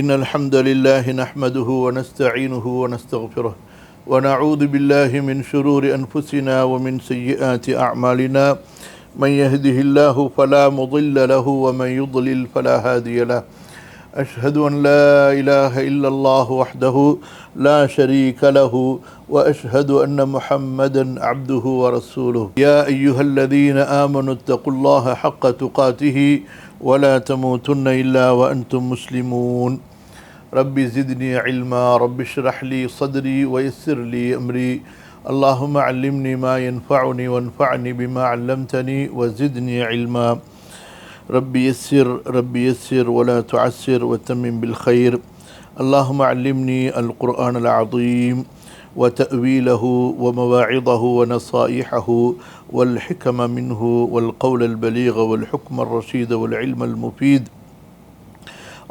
إن الحمد لله نحمده ونستعينه ونستغفره ونعوذ بالله من شرور أنفسنا ومن سيئات أعمالنا من يهده الله فلا مضل له ومن يضلل فلا هادي له أشهد أن لا إله إلا الله وحده لا شريك له وأشهد أن محمدا عبده ورسوله يا أيها الذين آمنوا اتقوا الله حق تقاته ولا تموتن إلا وأنتم مسلمون ربي زدني علما رب اشرح لي صدري ويسر لي أمري اللهم علمني ما ينفعني وانفعني بما علمتني وزدني علما ربي يسر ولا تعسر وتمم بالخير اللهم علمني القرآن العظيم وتأويله ومواعظه ونصائحه والحكم منه والقول البليغ والحكم الرشيد والعلم المفيد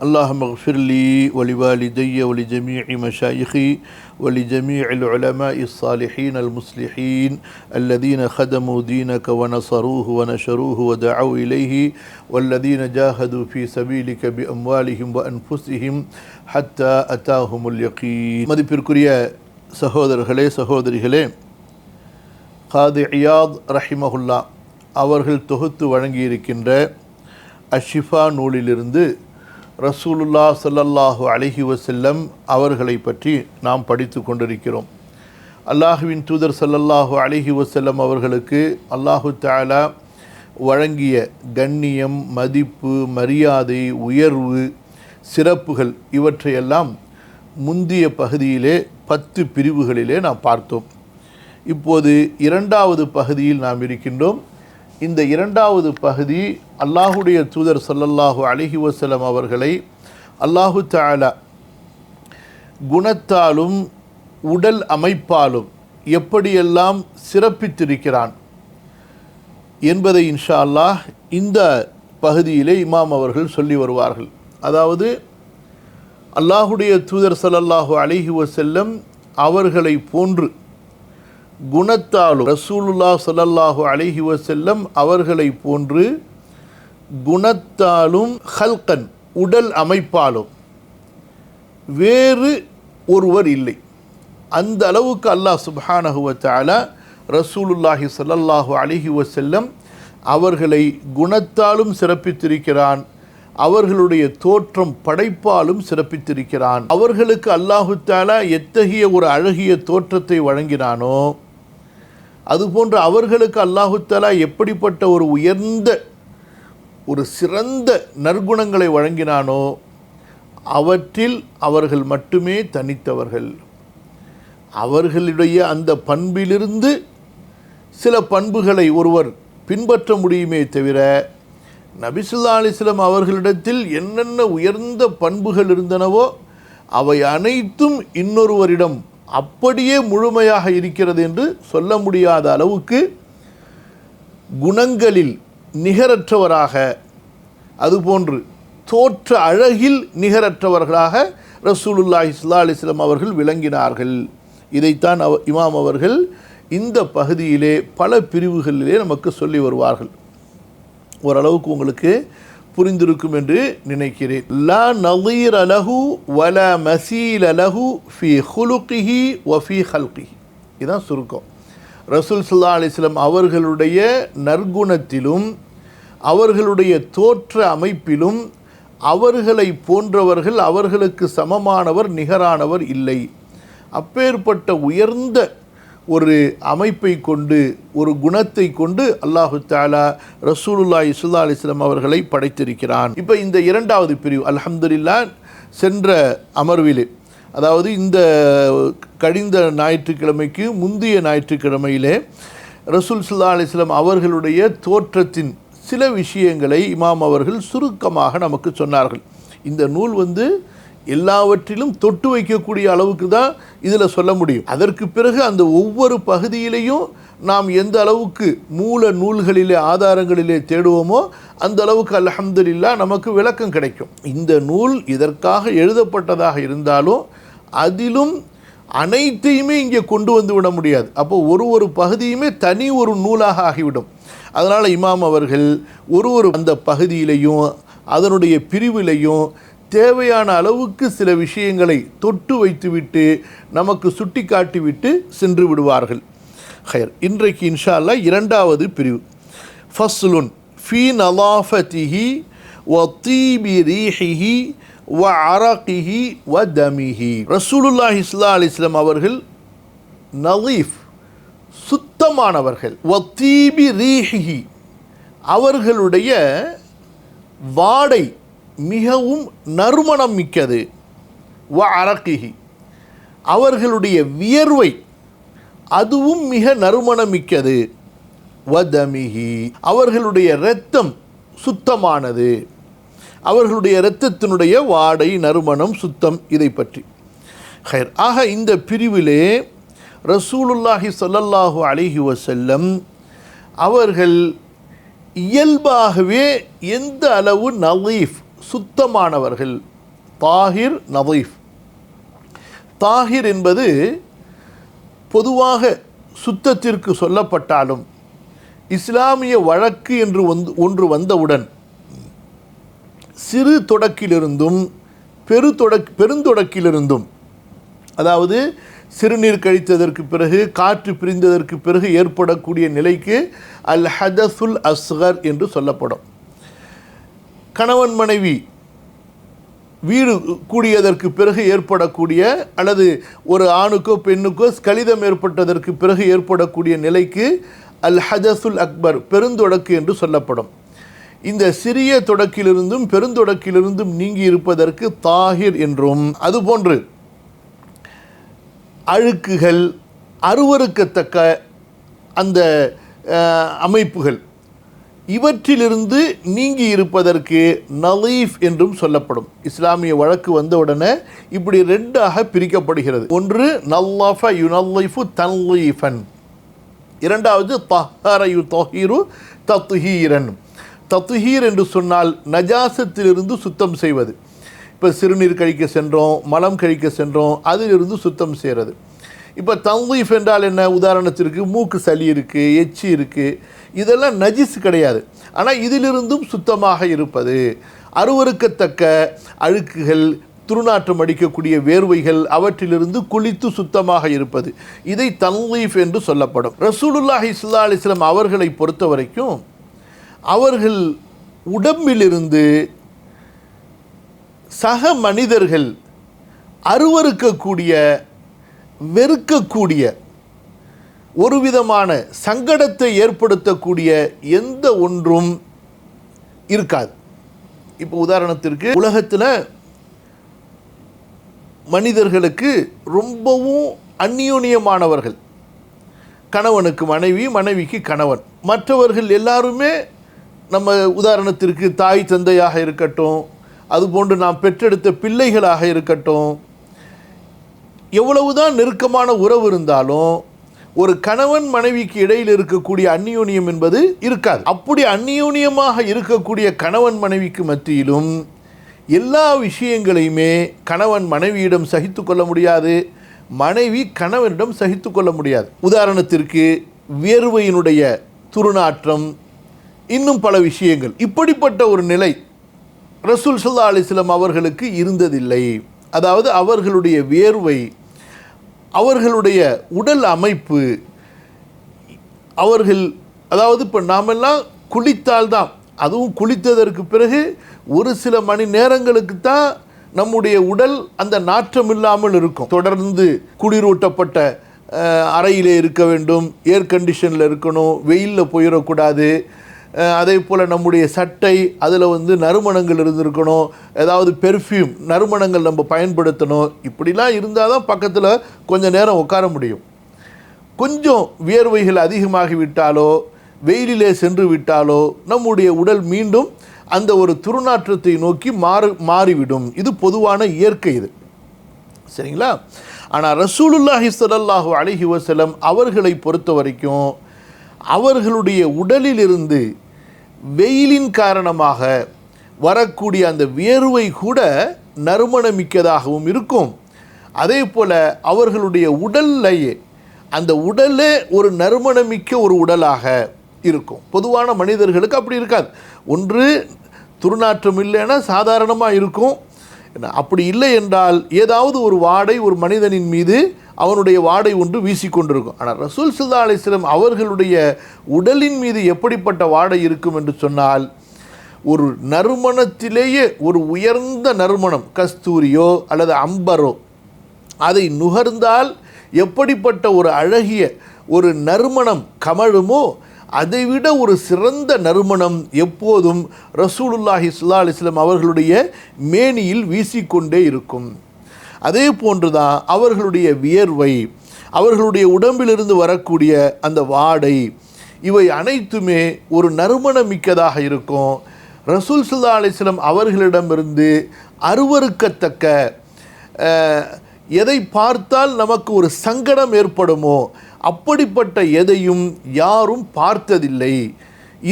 اللهم اغفر لي ولوالدي ولجميع مشايخي ولجميع العلماء الصالحين المصلحين الذين خدموا دينك ونصروه ونشروه ودعوا إليه والذين جاهدوا في سبيلك بأموالهم وأنفسهم حتى أتاهم اليقين. மதிப்பிற்குரிய சகோதரர்களே சகோதரிகளே, காதி இயாத் ரஹிமஹுல்லா அவர்கள் தொகுத்து வழங்கியிருக்கின்ற அஷிஃபா நூலிலிருந்து ரசூலுல்லாஹ் ஸல்லல்லாஹு அலைஹி வஸல்லம் அவர்களை பற்றி நாம் படித்து கொண்டிருக்கிறோம். அல்லாஹுவின் தூதர் ஸல்லல்லாஹு அலைஹி வஸல்லம் அவர்களுக்கு அல்லாஹு தஆலா வழங்கிய கண்ணியம், மதிப்பு, மரியாதை, உயர்வு, சிறப்புகள் இவற்றையெல்லாம் முந்திய பகுதியிலே 10 பிரிவுகளிலே நாம் பார்த்தோம். இப்போது இரண்டாவது பகுதியில் நாம் இருக்கின்றோம். இந்த இரண்டாவது பகுதி அல்லாஹுடைய தூதர் ஸல்லல்லாஹு அலைஹி வஸல்லம் அவர்களை அல்லாஹு தஆலா குணத்தாலும் உடல் அமைப்பாலும் எப்படியெல்லாம் சிறப்பித்திருக்கிறான் என்பதை இன்ஷா அல்லாஹ் இந்த பகுதியிலே இமாம் அவர்கள் சொல்லி வருவார்கள். அதாவது அல்லாஹுடைய தூதர் ஸல்லல்லாஹு அலைஹி வஸல்லம் அவர்களை போன்று குணத்தாலும் ரசூலுல்லாஹ் ஸல்லல்லாஹு அலைஹி வஸல்லம் அவர்களை போன்று குணத்தாலும் ஹல்கன் உடல் அமைப்பாலும் வேறு ஒருவர் இல்லை. அந்த அளவுக்கு அல்லாஹ் சுப்ஹானஹு வ தஆலா ரசூலுல்லாஹி ஸல்லல்லாஹு அலைஹி வஸல்லம் அவர்களை குணத்தாலும் சிறப்பித்திருக்கிறான், அவர்களுடைய தோற்றம் படைப்பாலும் சிறப்பித்திருக்கிறான். அவர்களுக்கு அல்லாஹு தஆலா எத்தகைய ஒரு அழகிய தோற்றத்தை வழங்கினானோ, அதுபோன்று அவர்களுக்கு அல்லாஹு தஆலா எப்படிப்பட்ட ஒரு உயர்ந்த ஒரு சிறந்த நற்குணங்களை வழங்கினானோ அவற்றில் அவர்கள் மட்டுமே தனித்தவர்கள். அவர்களுடைய அந்த பண்பிலிருந்து சில பண்புகளை ஒருவர் பின்பற்ற முடியுமே தவிர, நபி ஸல்லல்லாஹு அலைஹி வஸல்லம் அவர்களிடத்தில் என்னென்ன உயர்ந்த பண்புகள் இருந்தனவோ அவை அனைத்தும் இன்னொருவரிடம் அப்படியே முழுமையாக இருக்கிறது என்று சொல்ல முடியாத அளவுக்கு குணங்களில் நிகரற்றவராக, அதுபோன்று தோற்ற அழகில் நிகரற்றவர்களாக ரசூலுல்லாஹி ஸல்லல்லாஹு அலைஹி வஸல்லம் அவர்கள் விளங்கினார்கள். இதைத்தான் இமாம் அவர்கள் இந்த பகுதியிலே பல பிரிவுகளிலே நமக்கு சொல்லி வருவார்கள். ஓரளவுக்கு உங்களுக்கு புரிந்திருக்கும் என்று நினைக்கிறேன். லா நதீர லஹு வலா மசீல லஹு ஃபீ ஹுலுகிஹி வ ஃபீ ஹல்கிஹி. இதுதான் சுருக்கம். ரசூல் ஸல்லல்லாஹு அலைஹி வஸல்லம் அவர்களுடைய நற்குணத்திலும் அவர்களுடைய தோற்ற அமைப்பிலும் அவர்களை போன்றவர்கள், அவர்களுக்கு சமமானவர், நிகரானவர் இல்லை. அப்பேற்பட்ட உயர்ந்த ஒரு அமைப்பை கொண்டு, ஒரு குணத்தை கொண்டு அல்லாஹு தஆலா ரசூலுல்லாஹி ஸல்லல்லாஹு அலைஹி வஸல்லம் அவர்களை படைத்திருக்கிறான். இப்போ இந்த இரண்டாவது பிரிவு அல்ஹம்துலில்லாஹ் சென்ற அமர்விலே, அதாவது இந்த கழிந்த ஞாயிற்றுக்கிழமைக்கு முந்தைய ஞாயிற்றுக்கிழமையிலே ரசூல் ஸல்லல்லாஹு அலைஹி வஸல்லம் அவர்களுடைய தோற்றத்தின் சில விஷயங்களை இமாம் அவர்கள் சுருக்கமாக நமக்கு சொன்னார்கள். இந்த நூல் எல்லாவற்றிலும் தொட்டு வைக்கக்கூடிய அளவுக்கு தான் இதில் சொல்ல முடியும். அதற்கு பிறகு அந்த ஒவ்வொரு பகுதியிலையும் நாம் எந்த அளவுக்கு மூல நூல்களிலே ஆதாரங்களிலே தேடுவோமோ அந்த அளவுக்கு அல்ஹம்துலில்லாஹ் நமக்கு விளக்கம் கிடைக்கும். இந்த நூல் இதற்காக எழுதப்பட்டதாக இருந்தாலும் அதிலும் அனைத்தையுமே இங்கே கொண்டு வந்து விட முடியாது. அப்போ ஒரு பகுதியுமே தனி ஒரு நூலாக ஆகிவிடும். அதனால் இமாம் அவர்கள் ஒரு அந்த பகுதியிலையும் அதனுடைய பிரிவிலையும் தேவையான அளவுக்கு சில விஷயங்களை தொட்டு வைத்துவிட்டு நமக்கு சுட்டி காட்டிவிட்டு சென்று விடுவார்கள். ஹைர், இன்றைக்கு இன்ஷா அல்லாஹ் இரண்டாவது பிரிவு, ஃபஸ்லுன் ஃபீ நலாஃபதிஹி வ தீபி ரீஹிஹி வ அரகிஹி வ தமிஹி. ரசூலுல்லாஹி ஸல்லல்லாஹு அலைஹி வஸல்லம் அவர்கள் நலீஃப், சுத்தமானவர்கள், வ தீபி ரீஹிஹி, அவர்களுடைய வாடை மிகவும் நறுமணம் மிக்கது, வ அரகிஹி, அவர்களுடைய வியர்வை அதுவும் மிக நறுமணம் மிக்கது, வ தமிஹி, அவர்களுடைய இரத்தம் சுத்தமானது, அவர்களுடைய இரத்தத்தினுடைய வாடை நறுமணம் சுத்தம். இதை பற்றி ஹைர். ஆக இந்த பிரிவிலே ரசூலுல்லாஹி ஸல்லல்லாஹு அலைஹி வஸல்லம் அவர்கள் இயல்பாகவே எந்த அளவு நலீஃப், சுத்தமானவர்கள். தாஹிர், நலீஃப். தாஹிர் என்பது பொதுவாக சுத்தத்திற்கு சொல்லப்பட்டாலும் இஸ்லாமிய வழக்கு என்று ஒன்று வந்தவுடன் சிறு தொடக்கிலிருந்தும் பெருந்தொடக்கிலிருந்தும், அதாவது சிறுநீர் கழித்ததற்கு பிறகு காற்று பிரிந்ததற்கு பிறகு ஏற்படக்கூடிய நிலைக்கு அல் ஹதசுல் அஸ்கர் என்று சொல்லப்படும். கணவன் மனைவி வீடு கூடியதற்கு பிறகு ஏற்படக்கூடிய, அல்லது ஒரு ஆணுக்கோ பெண்ணுக்கோ ஸ்கலிதம் ஏற்பட்டதற்கு பிறகு ஏற்படக்கூடிய நிலைக்கு அல் ஹதசுல் அக்பர், பெருந்தொடக்கு என்று சொல்லப்படும். இந்த சிறிய தொடக்கிலிருந்தும் பெருந்தொடக்கிலிருந்தும் நீங்கி இருப்பதற்கு தாஹிர் என்றும், அதுபோன்று அழுக்குகள், அருவருக்கத்தக்க அந்த அமைப்புகள், இவற்றிலிருந்து நீங்கி இருப்பதற்கு நலீஃப் என்றும் சொல்லப்படும். இஸ்லாமிய வழக்கு வந்தவுடனே இப்படி ரெண்டாக பிரிக்கப்படுகிறது. ஒன்று நல்லாஃப யுனல்லிஃபு தன்லீஃபன், இரண்டாவது தஹர யுதஹிரு தத்ஹீரன். தத்ஹீர் என்று சொன்னால் நஜாசத்திலிருந்து சுத்தம் செய்வது. இப்போ சிறுநீர் கழிக்க சென்றோம், மலம் கழிக்க சென்றோம், அதிலிருந்து சுத்தம் செய்கிறது. இப்போ தன்லீஃப் என்றால் என்ன? உதாரணத்திற்கு மூக்கு சளி இருக்குது, எச்சி இருக்குது, இதெல்லாம் நஜிஸ் கிடையாது, ஆனால் இதிலிருந்தும் சுத்தமாக இருப்பது. அருவருக்கத்தக்க அழுக்குகள், துர்நாற்றம் அடிக்கக்கூடிய வேர்வைகள், அவற்றிலிருந்து குளித்து சுத்தமாக இருப்பது, இதை தன்லீஃப் என்று சொல்லப்படும். ரசூலுல்லாஹி ஸல்லல்லாஹு அலைஹி வஸல்லம் அவர்களை பொறுத்த வரைக்கும் அவர்கள் உடம்பிலிருந்து சக மனிதர்கள் அருவருக்கக்கூடிய, வெறுக்கக்கூடிய, ஒரு விதமான சங்கடத்தை ஏற்படுத்தக்கூடிய எந்த ஒன்றும் இருக்காது. இப்போ உதாரணத்திற்கு உலகத்தில் மனிதர்களுக்கு ரொம்பவும் அந்யோன்யமானவர்கள், கணவனுக்கு மனைவி, மனைவிக்கு கணவன், மற்றவர்கள் எல்லாருமே நம்ம உதாரணத்திற்கு தாய் தந்தையாக இருக்கட்டும், அதுபோன்று நாம் பெற்றெடுத்த பிள்ளைகளாக இருக்கட்டும், எவ்வளவுதான் நெருக்கமான உறவு இருந்தாலும் ஒரு கணவன் மனைவிக்கு இடையில் இருக்கக்கூடிய அந்யோன்யம் என்பது இருக்காது. அப்படி அந்யோன்யமாக இருக்கக்கூடிய கணவன் மனைவிக்கு மத்தியிலும் எல்லா விஷயங்களையுமே கணவன் மனைவியிடம் சகித்து கொள்ள முடியாது, மனைவி கணவனிடம் சகித்து கொள்ள முடியாது. உதாரணத்திற்கு வியர்வையினுடைய துர்நாற்றம், இன்னும் பல விஷயங்கள். இப்படிப்பட்ட ஒரு நிலை ரசூல் ஸல்லல்லாஹு அலைஹி வஸல்லம் அவர்களுக்கு இருந்ததில்லை. அதாவது அவர்களுடைய வியர்வை, அவர்களுடைய உடல் அமைப்பு, அவர்கள், அதாவது இப்போ நாமெல்லாம் குளித்தால்தான், அதுவும் குளித்ததற்கு பிறகு ஒரு சில மணி நேரங்களுக்கு தான் நம்முடைய உடல் அந்த நாற்றம் இல்லாமல் இருக்கும். தொடர்ந்து குளிரூட்டப்பட்ட அறையிலே இருக்க வேண்டும், ஏர் கண்டிஷனில் இருக்கணும், வெயிலில் போயிடக்கூடாது. அதே போல் நம்முடைய சட்டை அதில் நறுமணங்கள் இருந்திருக்கணும், ஏதாவது பெர்ஃப்யூம் நறுமணங்கள் நம்ம பயன்படுத்தணும். இப்படிலாம் இருந்தால் தான் பக்கத்தில் கொஞ்சம் நேரம் உட்கார முடியும். கொஞ்சம் வியர்வைகள் அதிகமாகிவிட்டாலோ, வெயிலிலே சென்று விட்டாலோ நம்முடைய உடல் மீண்டும் அந்த ஒரு துர்நாற்றத்தை நோக்கி மாறிவிடும். இது பொதுவான இயற்கை, இது சரிங்களா? ஆனால் ரசூலுல்லாஹி ஸல்லல்லாஹு அலைஹி வஸல்லம் அவர்களை பொறுத்த வரைக்கும் அவர்களுடைய உடலிலிருந்து வெயிலின் காரணமாக வரக்கூடிய அந்த வியர்வை கூட நறுமணமிக்கதாகவும் இருக்கும். அதே போல் அவர்களுடைய உடல்லையே, அந்த உடலே ஒரு நறுமணமிக்க ஒரு உடலாக இருக்கும். பொதுவான மனிதர்களுக்கு அப்படி இருக்காது. ஒன்று துர்நாற்றம் இல்லைன்னா சாதாரணமாக இருக்கும், அப்படி இல்லை என்றால் ஏதாவது ஒரு வாடை ஒரு மனிதனின் மீது அவனுடைய வாடை ஒன்று வீசிக்கொண்டிருக்கும். ஆனால் ரசூல் ஸல்லல்லாஹு அலைஹி வஸல்லம் அவர்களுடைய உடலின் மீது எப்படிப்பட்ட வாடை இருக்கும் என்று சொன்னால், ஒரு நறுமணத்திலேயே ஒரு உயர்ந்த நறுமணம், கஸ்தூரியோ அல்லது அம்பரோ, அதை நுகர்ந்தால் எப்படிப்பட்ட ஒரு அழகிய ஒரு நறுமணம் கமழுமோ அதைவிட ஒரு சிறந்த நறுமணம் எப்போதும் ரசூலுல்லாஹி ஸல்லல்லாஹு அலைஹி வஸல்லம் அவர்களுடைய மேனியில் வீசிக்கொண்டே இருக்கும். அதே போன்றுதான் அவர்களுடைய வியர்வை, அவர்களுடைய உடம்பிலிருந்து வரக்கூடிய அந்த வாடை, இவை அனைத்துமே ஒரு நறுமணமிக்கதாக இருக்கும். ரசூல் ஸல்லல்லாஹு அலைஹி வஸல்லம் அவர்களிடமிருந்து அருவருக்கத்தக்க, எதை பார்த்தால் நமக்கு ஒரு சங்கடம் ஏற்படுமோ அப்படிப்பட்ட எதையும் யாரும் பார்த்ததில்லை.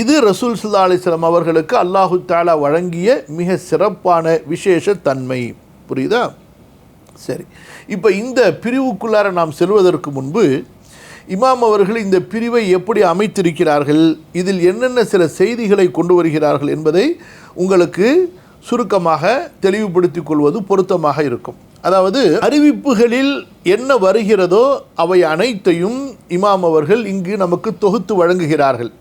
இது ரசூல் ஸல்லல்லாஹு அலைஹி வஸல்லம் அவர்களுக்கு அல்லாஹு தஆலா வழங்கிய மிக சிறப்பான விசேஷ தன்மை. புரியுதா? சரி, இப்போ இந்த பிரிவுக்குள்ளார நாம் செல்வதற்கு முன்பு இமாம் அவர்கள் இந்த பிரிவை எப்படி அமைத்திருக்கிறார்கள், இதில் என்னென்ன சில செய்திகளை கொண்டு வருகிறார்கள் என்பதை உங்களுக்கு சுருக்கமாக தெளிவுபடுத்திக் கொள்வது பொருத்தமாக இருக்கும். அதாவது அறிவிப்புகளில் என்ன வருகிறதோ அவை அனைத்தையும் இமாம் அவர்கள் இங்கு நமக்கு தொகுத்து வழங்குகிறார்கள்.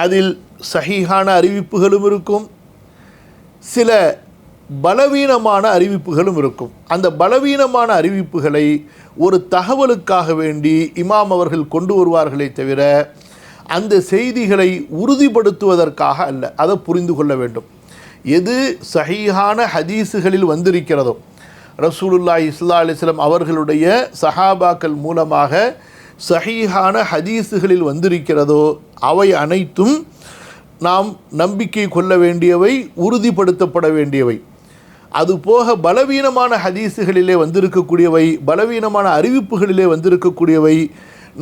அதில் சஹீஹான அறிவிப்புகளும் இருக்கும், சில பலவீனமான அறிவிப்புகளும் இருக்கும். அந்த பலவீனமான அறிவிப்புகளை ஒரு தகவலுக்காக வேண்டி இமாம் அவர்கள் கொண்டு வருவார்களே தவிர அந்த செய்திகளை உறுதிப்படுத்துவதற்காக அல்ல. அதை புரிந்து கொள்ள வேண்டும். எது சஹீஹான ஹதீஸுகளில் வந்திருக்கிறதோ, ரசூலுல்லாஹி ஸல்லல்லாஹு அலைஹி வஸல்லம் அவர்களுடைய சஹாபாக்கள் மூலமாக சஹீஹான ஹதீஸுகளில் வந்திருக்கிறதோ அவை அனைத்தும் நாம் நம்பிக்கை கொள்ள வேண்டியவை, உறுதிப்படுத்தப்பட வேண்டியவை. அதுபோக பலவீனமான ஹதீஸுகளிலே வந்திருக்கக்கூடியவை, பலவீனமான அறிவிப்புகளிலே வந்திருக்கக்கூடியவை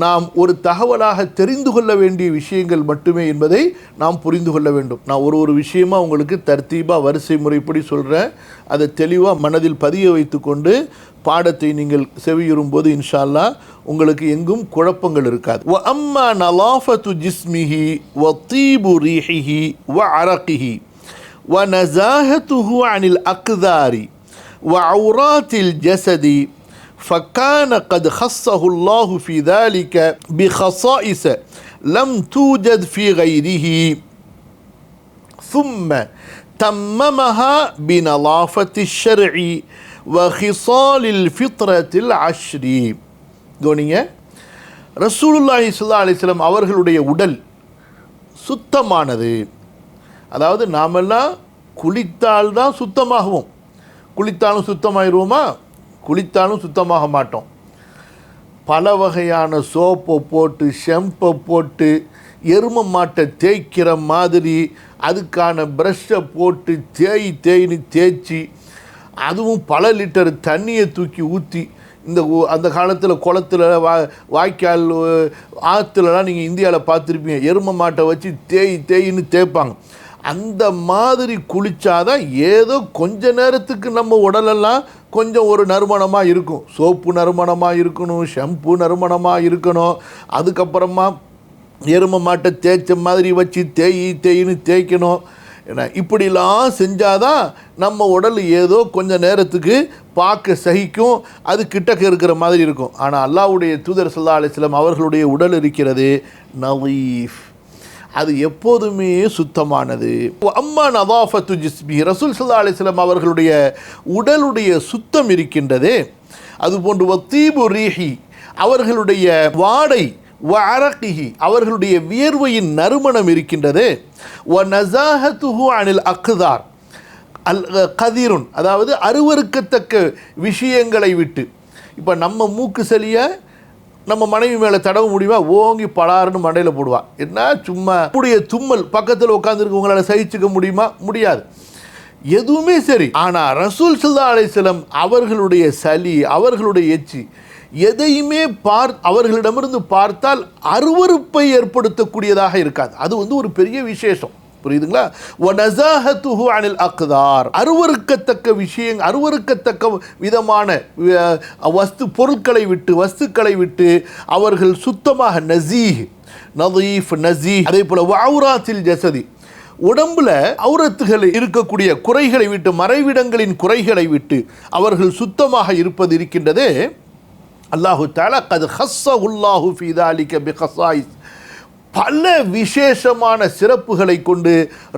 நாம் ஒரு தகவலாக தெரிந்து கொள்ள வேண்டிய விஷயங்கள் மட்டுமே என்பதை நாம் புரிந்து கொள்ள வேண்டும். நான் ஒரு விஷயமாக உங்களுக்கு தர்த்தீபாக வரிசை முறைப்படி சொல்கிறேன். அதை தெளிவாக மனதில் பதிய வைத்து கொண்டு பாடத்தை நீங்கள் செவியுறும்போது இன்ஷா அல்லாஹ் உங்களுக்கு எங்கும் குழப்பங்கள் இருக்காது. வ அம்மா நலாஃபத்து ஜிஸ்மிஹி வ தீபு ரீஹிஹி வ அரகிஹி வ நஸாஹத்துஹு அனில் அக்தாரி வ அவுராத்தில் ஜஸதி فكان قد خصه الله في ذلك بخصائص لم توجد في غيره ثم تممها بنظافة الشرع وخصال الفطرة العشر. கவனிங்க, ரசூலுல்லாஹி ஸல்லல்லாஹு அலைஹி வஸல்லம் அவர்களுடைய உடல் சுத்தமானது. அதாவது நாமெல்லாம் குளித்தால்தான் சுத்தமாகுவோம். குளித்தாலும் சுத்தமாயிருவோமா? குளித்தாலும் சுத்தமாக மாட்டோம். பல வகையான சோப்பை போட்டு ஷெம்பை போட்டு எரும மாட்டை தேய்க்கிற மாதிரி அதுக்கான ப்ரஷ்ஷை போட்டு தேய்னு தேய்ச்சி, அதுவும் பல லிட்டர் தண்ணியை தூக்கி ஊற்றி, அந்த காலத்தில் குளத்தில் வாய்க்கால் ஆற்றுலலாம் நீங்கள் இந்தியாவில் பார்த்துருப்பீங்க, எரும மாட்டை வச்சு தேய்னு தேய்ப்பாங்க. அந்த மாதிரி குளித்தாதான் ஏதோ கொஞ்ச நேரத்துக்கு நம்ம உடலெல்லாம் கொஞ்சம் ஒரு நறுமணமாக இருக்கும். சோப்பு நறுமணமாக இருக்கணும், ஷெம்பு நறுமணமாக இருக்கணும். அதுக்கப்புறமா எரும மாட்டை தேய்ச்ச மாதிரி வச்சு தேய்னு தேய்க்கணும். ஏன்னா இப்படிலாம் செஞ்சாதான் நம்ம உடல் ஏதோ கொஞ்ச நேரத்துக்கு பார்க்க சகிக்கும், அது கிட்டக்க இருக்கிற மாதிரி இருக்கும். ஆனால் அல்லாஹ்வுடைய தூதர் ஸல்லல்லாஹு அலைஹி வஸல்லம் அவர்களுடைய உடல் இருக்கிறது நலீஃப், அது எப்போதுமே சுத்தமானது. அம்மா நதாஃபத்து ஜிஸ்மி, ரசூல் ஸல்லல்லாஹு அலைஹி வஸல்லம் அவர்களுடைய உடலுடைய சுத்தம் இருக்கின்றதே, அதுபோன்று வத்தீபு ரீஹி, அவர்களுடைய வாடை, வ அரகிஹி, அவர்களுடைய வியர்வையின் நறுமணம் இருக்கின்றது, வ நஸாஹத்துஹு அனில் அக்தார் அல் கதீருன், அதாவது அருவருக்கத்தக்க விஷயங்களை விட்டு. இப்போ நம்ம மூக்கு சளியை நம்ம மனைவி மேலே தடவ முடியுமா? ஓங்கி பலாருன்னு மண்டையில் போடுவா. என்ன சும்மா அப்படியே தும்மல் பக்கத்தில் உட்காந்துருக்கு, உங்களால் சகிச்சுக்க முடியுமா? முடியாது. எதுவுமே சரி. ஆனால் ரசூல் ஸல்லல்லாஹு அலைஹி வஸல்லம் அவர்களுடைய சளி, அவர்களுடைய எச்சி எதையுமே அவர்களிடமிருந்து பார்த்தால் அருவருப்பை ஏற்படுத்தக்கூடியதாக இருக்காது. அது ஒரு பெரிய விசேஷம். புரியுதுங்களா? வனஸாஹத்துஹு அனில் அக்தார், அருவருக்கத்தக்க விஷயம், அருவருக்கத்தக்க விதமான பொருட்களை விட்டு, வஸ்துக்களை விட்டு அவர்கள் சுத்தமாக நஸீஹ், நதீஃப், நஸீஹ். அதே போல வஅவுராத்தில் ஜஸதி, உடம்புல ஔரத்துகள் இருக்கக்கூடிய குறைகளை விட்டு, மறைவிடங்களின் குறைகளை விட்டு அவர்கள் சுத்தமாக இருப்பது இருக்கின்றதே, அல்லாஹு தஆலா கத் ஹஸ்ஸஹுல்லாஹு ஃபீ ذلك பிகஸாயிஸ், பல விசேஷமான சிறப்புகளை கொண்டு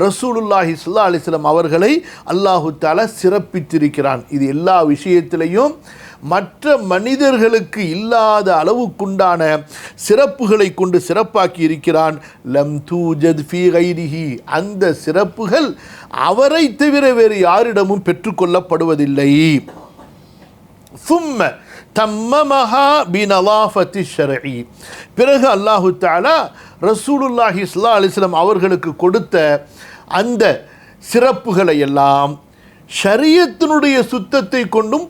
ரசூலுல்லாஹி ஸல்லல்லாஹு அலைஹி வஸல்லம் அவர்களை அல்லாஹு தஆலா சிறப்பித்திருக்கிறான். இது எல்லா விஷயத்திலையும் மற்ற மனிதர்களுக்கு இல்லாத அளவுக்குண்டான சிறப்புகளை கொண்டு சிறப்பாக்கி இருக்கிறான். லம் தூஜத் ஃபீ கைரிஹி, அந்த சிறப்புகள் அவரை தவிர வேறு யாரிடமும் பெற்றுக்கொள்ளப்படுவதில்லை. சும்ம தம்மமஹா பினலாஃபத்தி ஷர்இ, பிறகு அல்லாஹு தஆலா ரசூலுல்லாஹி ஸல்லல்லாஹு அலைஹி வஸல்லம் அவர்களுக்கு கொடுத்த அந்த சிறப்புகளை எல்லாம் ஷரியத்தினுடைய சுத்தத்தை கொண்டும்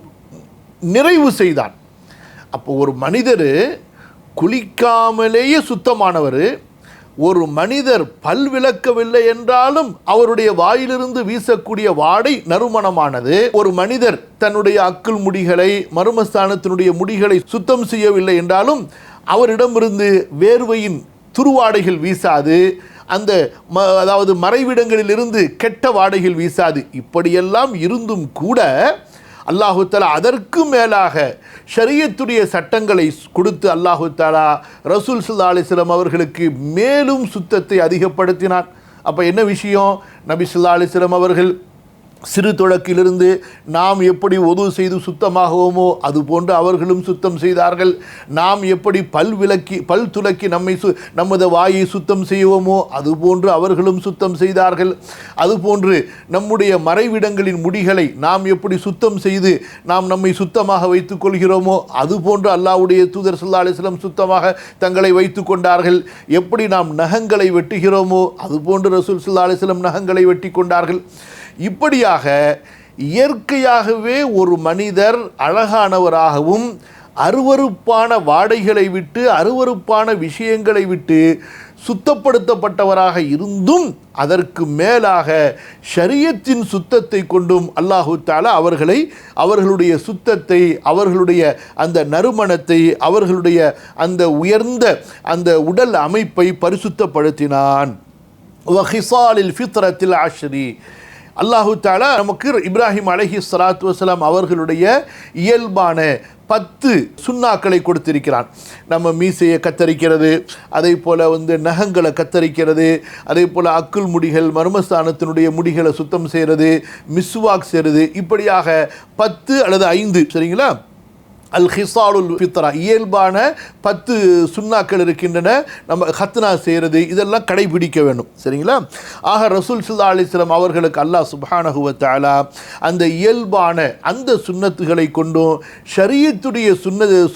நிறைவு செய்தான். அப்போ ஒரு மனிதர் குளிக்காமலேயே சுத்தமானவர், ஒரு மனிதர் பல் விளக்கவில்லை என்றாலும் அவருடைய வாயிலிருந்து வீசக்கூடிய வாடை நறுமணமானது, ஒரு மனிதர் தன்னுடைய அக்குள் முடிகளை, மர்மஸ்தானத்தினுடைய முடிகளை சுத்தம் செய்யவில்லை என்றாலும் அவரிடமிருந்து வேர்வையின் துருவாடைகள் வீசாது, அந்த அதாவது மறைவிடங்களிலிருந்து கெட்ட வாடைகள் வீசாது. இப்படியெல்லாம் இருந்தும் கூட அல்லாஹு தஆலா அதற்கு மேலாக ஷரியத்துடைய சட்டங்களை கொடுத்து அல்லாஹு தஆலா ரசூல் ஸல்லல்லாஹு அலைஹி வஸல்லம் அவர்களுக்கு மேலும் சுத்தத்தை அதிகப்படுத்தினார். அப்போ என்ன விஷயம்? நபி ஸல்லல்லாஹு அலைஹி வஸல்லம் அவர்கள் சிறு தொடக்கிலிருந்து நாம் எப்படி ஒது செய்து சுத்தமாகுவோமோ அதுபோன்று அவர்களும் சுத்தம் செய்தார்கள். நாம் எப்படி பல் துலக்கி நமது வாயை சுத்தம் செய்வோமோ அதுபோன்று அவர்களும் சுத்தம் செய்தார்கள். அதுபோன்று நம்முடைய மறைவிடங்களின் முடிகளை நாம் எப்படி சுத்தம் செய்து நாம் நம்மை சுத்தமாக வைத்துக் கொள்கிறோமோ அதுபோன்று அல்லாஹ்வுடைய தூதர் ஸல்லல்லாஹு அலைஹி வஸல்லம் சுத்தமாக தங்களை வைத்துக் கொண்டார்கள். எப்படி நாம் நகங்களை வெட்டுகிறோமோ அதுபோன்று ரசூல் ஸல்லல்லாஹு அலைஹி வஸல்லம் நகங்களை வெட்டி கொண்டார்கள். இப்படியாக இயற்கையாகவே ஒரு மனிதர் அழகானவராகவும் அருவருப்பான வாடைகளை விட்டு, அருவருப்பான விஷயங்களை விட்டு சுத்தப்படுத்தப்பட்டவராக இருந்தும் அதற்கு மேலாக ஷரியத்தின் சுத்தத்தை கொண்டும் அல்லாஹு தஆலா அவர்களுடைய சுத்தத்தை, அவர்களுடைய அந்த நறுமணத்தை, அவர்களுடைய அந்த உயர்ந்த அந்த உடல் அமைப்பை பரிசுத்தப்படுத்தினான். வஹிசாலில் ஃபித்ரத்தில் அஷ்ரி, அல்லாஹு தஆலா நமக்கு இப்ராஹிம் அலைஹிஸ்ஸலாத்து வஸலாம் அவர்களுடைய இயல்பான 10 சுன்னாக்களை கொடுத்திருக்கிறான். நம்ம மீசையை கத்தரிக்கிறது, அதே போல் நகங்களை கத்தரிக்கிறது, அதே போல் அக்குள் முடிகள், மர்மஸ்தானத்தினுடைய முடிகளை சுத்தம் செய்கிறது, மிஸ்வாக் செய்கிறது, இப்படியாக 10 அல்லது 5 சரிங்களா, அல் ஹிசாலுல் ஃபித்ரா இயல்பான 10 சுன்னாக்கள் இருக்கின்றன. நம்ம ஹத்னா செய்கிறது இதெல்லாம் கடைபிடிக்க வேண்டும் சரிங்களா. ஆக ரசூல் ஸல்லல்லாஹு அலைஹி வஸல்லம் அவர்களுக்கு அல்லாஹ் சுப்ஹானஹு வ தஆலா அந்த இயல்பான அந்த சுன்னத்துகளை கொண்டும் ஷரியத்துடைய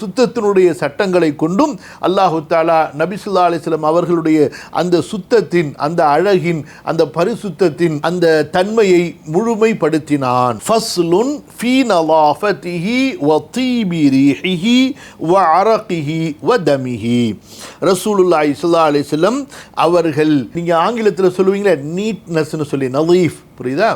சுத்தத்தினுடைய சட்டங்களை கொண்டும் அல்லாஹு தஆலா நபி ஸல்லல்லாஹு அலைஹி வஸல்லம் அவர்களுடைய அந்த சுத்தத்தின், அந்த அழகின், அந்த பரிசுத்தத்தின் அந்த தன்மையை முழுமைப்படுத்தினான். ஃபஸ்லுன் ஃபீ நலாஃபதிஹி வ தீபி ரீஹிஹி வ அரகிஹி வ தமிஹி. ரசூலுல்லாஹி ஸல்லல்லாஹு அலைஹி வஸல்லம் அவர்கள், நீங்க ஆங்கிலத்தில் சொல்லுவீங்களே நீட்னஸ்னு சொல்லி, நலீஃப், புரியுதா?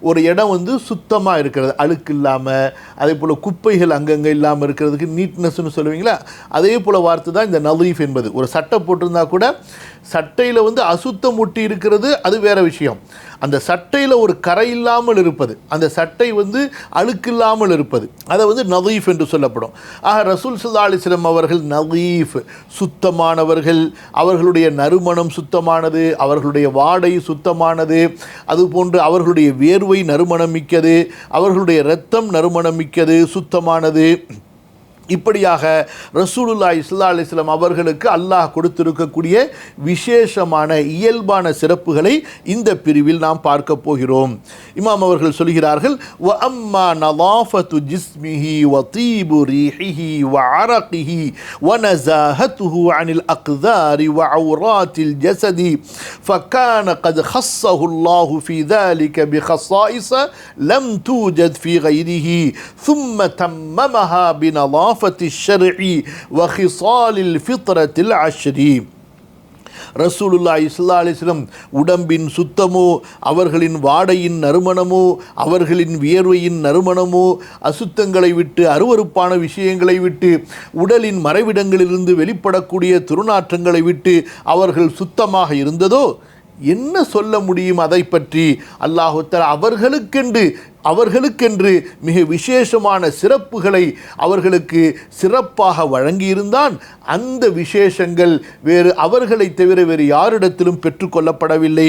ஒரு இடம் சுத்தமாக இருக்கிறது, அழுக்கு இல்லாமல், அதே போல் குப்பைகள் அங்கங்கே இல்லாமல் இருக்கிறதுக்கு நீட்னஸ்னு சொல்லுவீங்களா, அதே போல் வார்த்தை தான் இந்த நலீஃப் என்பது. ஒரு சட்டை போட்டிருந்தா கூட சட்டையில் அசுத்தம் ஒட்டி இருக்கிறது அது வேறு விஷயம். அந்த சட்டையில் ஒரு கரை இல்லாமல் இருப்பது, அந்த சட்டை அழுக்கு இல்லாமல் இருப்பது, அதை நலீஃப் என்று சொல்லப்படும். ஆக ரசூல் ஸல்லல்லாஹு அலைஹி வஸல்லம் அவர்கள் நலீஃப், சுத்தமானவர்கள், அவர்களுடைய நறுமணம் சுத்தமானது, அவர்களுடைய வாடை சுத்தமானது, அதுபோன்று அவர்களுடைய வேர்வை நறுமணம் மிக்கது, அவர்களுடைய இரத்தம் நறுமணம் மிக்கது, சுத்தமானது. இப்படியாக ரசூலுல்லாஹி ஸல்லல்லாஹு அலைஹி வஸல்லம் அவர்களுக்கு அல்லாஹ் கொடுத்திருக்கக்கூடிய விசேஷமான இயல்பான சிறப்புகளை இந்த பிரிவில் நாம் பார்க்க போகிறோம். இமாம் அவர்கள் சொல்கிறார்கள், வ அம்மா நலாஃபத்து ஜிஸ்மிஹி வ தீபு ரீஹிஹி வ அரகிஹி வ நஸாஹத்துஹு அனில் அக்தாரி வ அவ்ராத்தில் ஜஸதி ஃபகான கத் ஹஸ்ஸஹு அல்லாஹு ஃபீ ذلك بخصائص لم توجد في غيره ثم تممها بنظافة الشرع وخصال الفطرة العشر. ரசூலுல்லாஹி ஸல்லல்லாஹு அலைஹி வஸல்லம் உடம்பின் சுத்தமோ, அவர்களின் வாடையின் நறுமணமோ, அவர்களின் வியர்வையின் நறுமணமோ, அசுத்தங்களை விட்டு, அருவருப்பான விஷயங்களை விட்டு, உடலின் மறைவிடங்களிலிருந்து வெளிப்படக்கூடிய துர்நாற்றங்களை விட்டு அவர்கள் சுத்தமாக இருந்ததோ, என்ன சொல்ல முடியும் அதை பற்றி? அல்லாஹ் தஆலா அவர்களுக்கென்று மிக விசேஷமான சிறப்புகளை அவர்களுக்கு சிறப்பாக வழங்கியிருந்தான். அந்த விசேஷங்கள் வேறு அவர்களை தவிர வேறு யாரிடத்திலும் பெற்றுக்கொள்ளப்படவில்லை.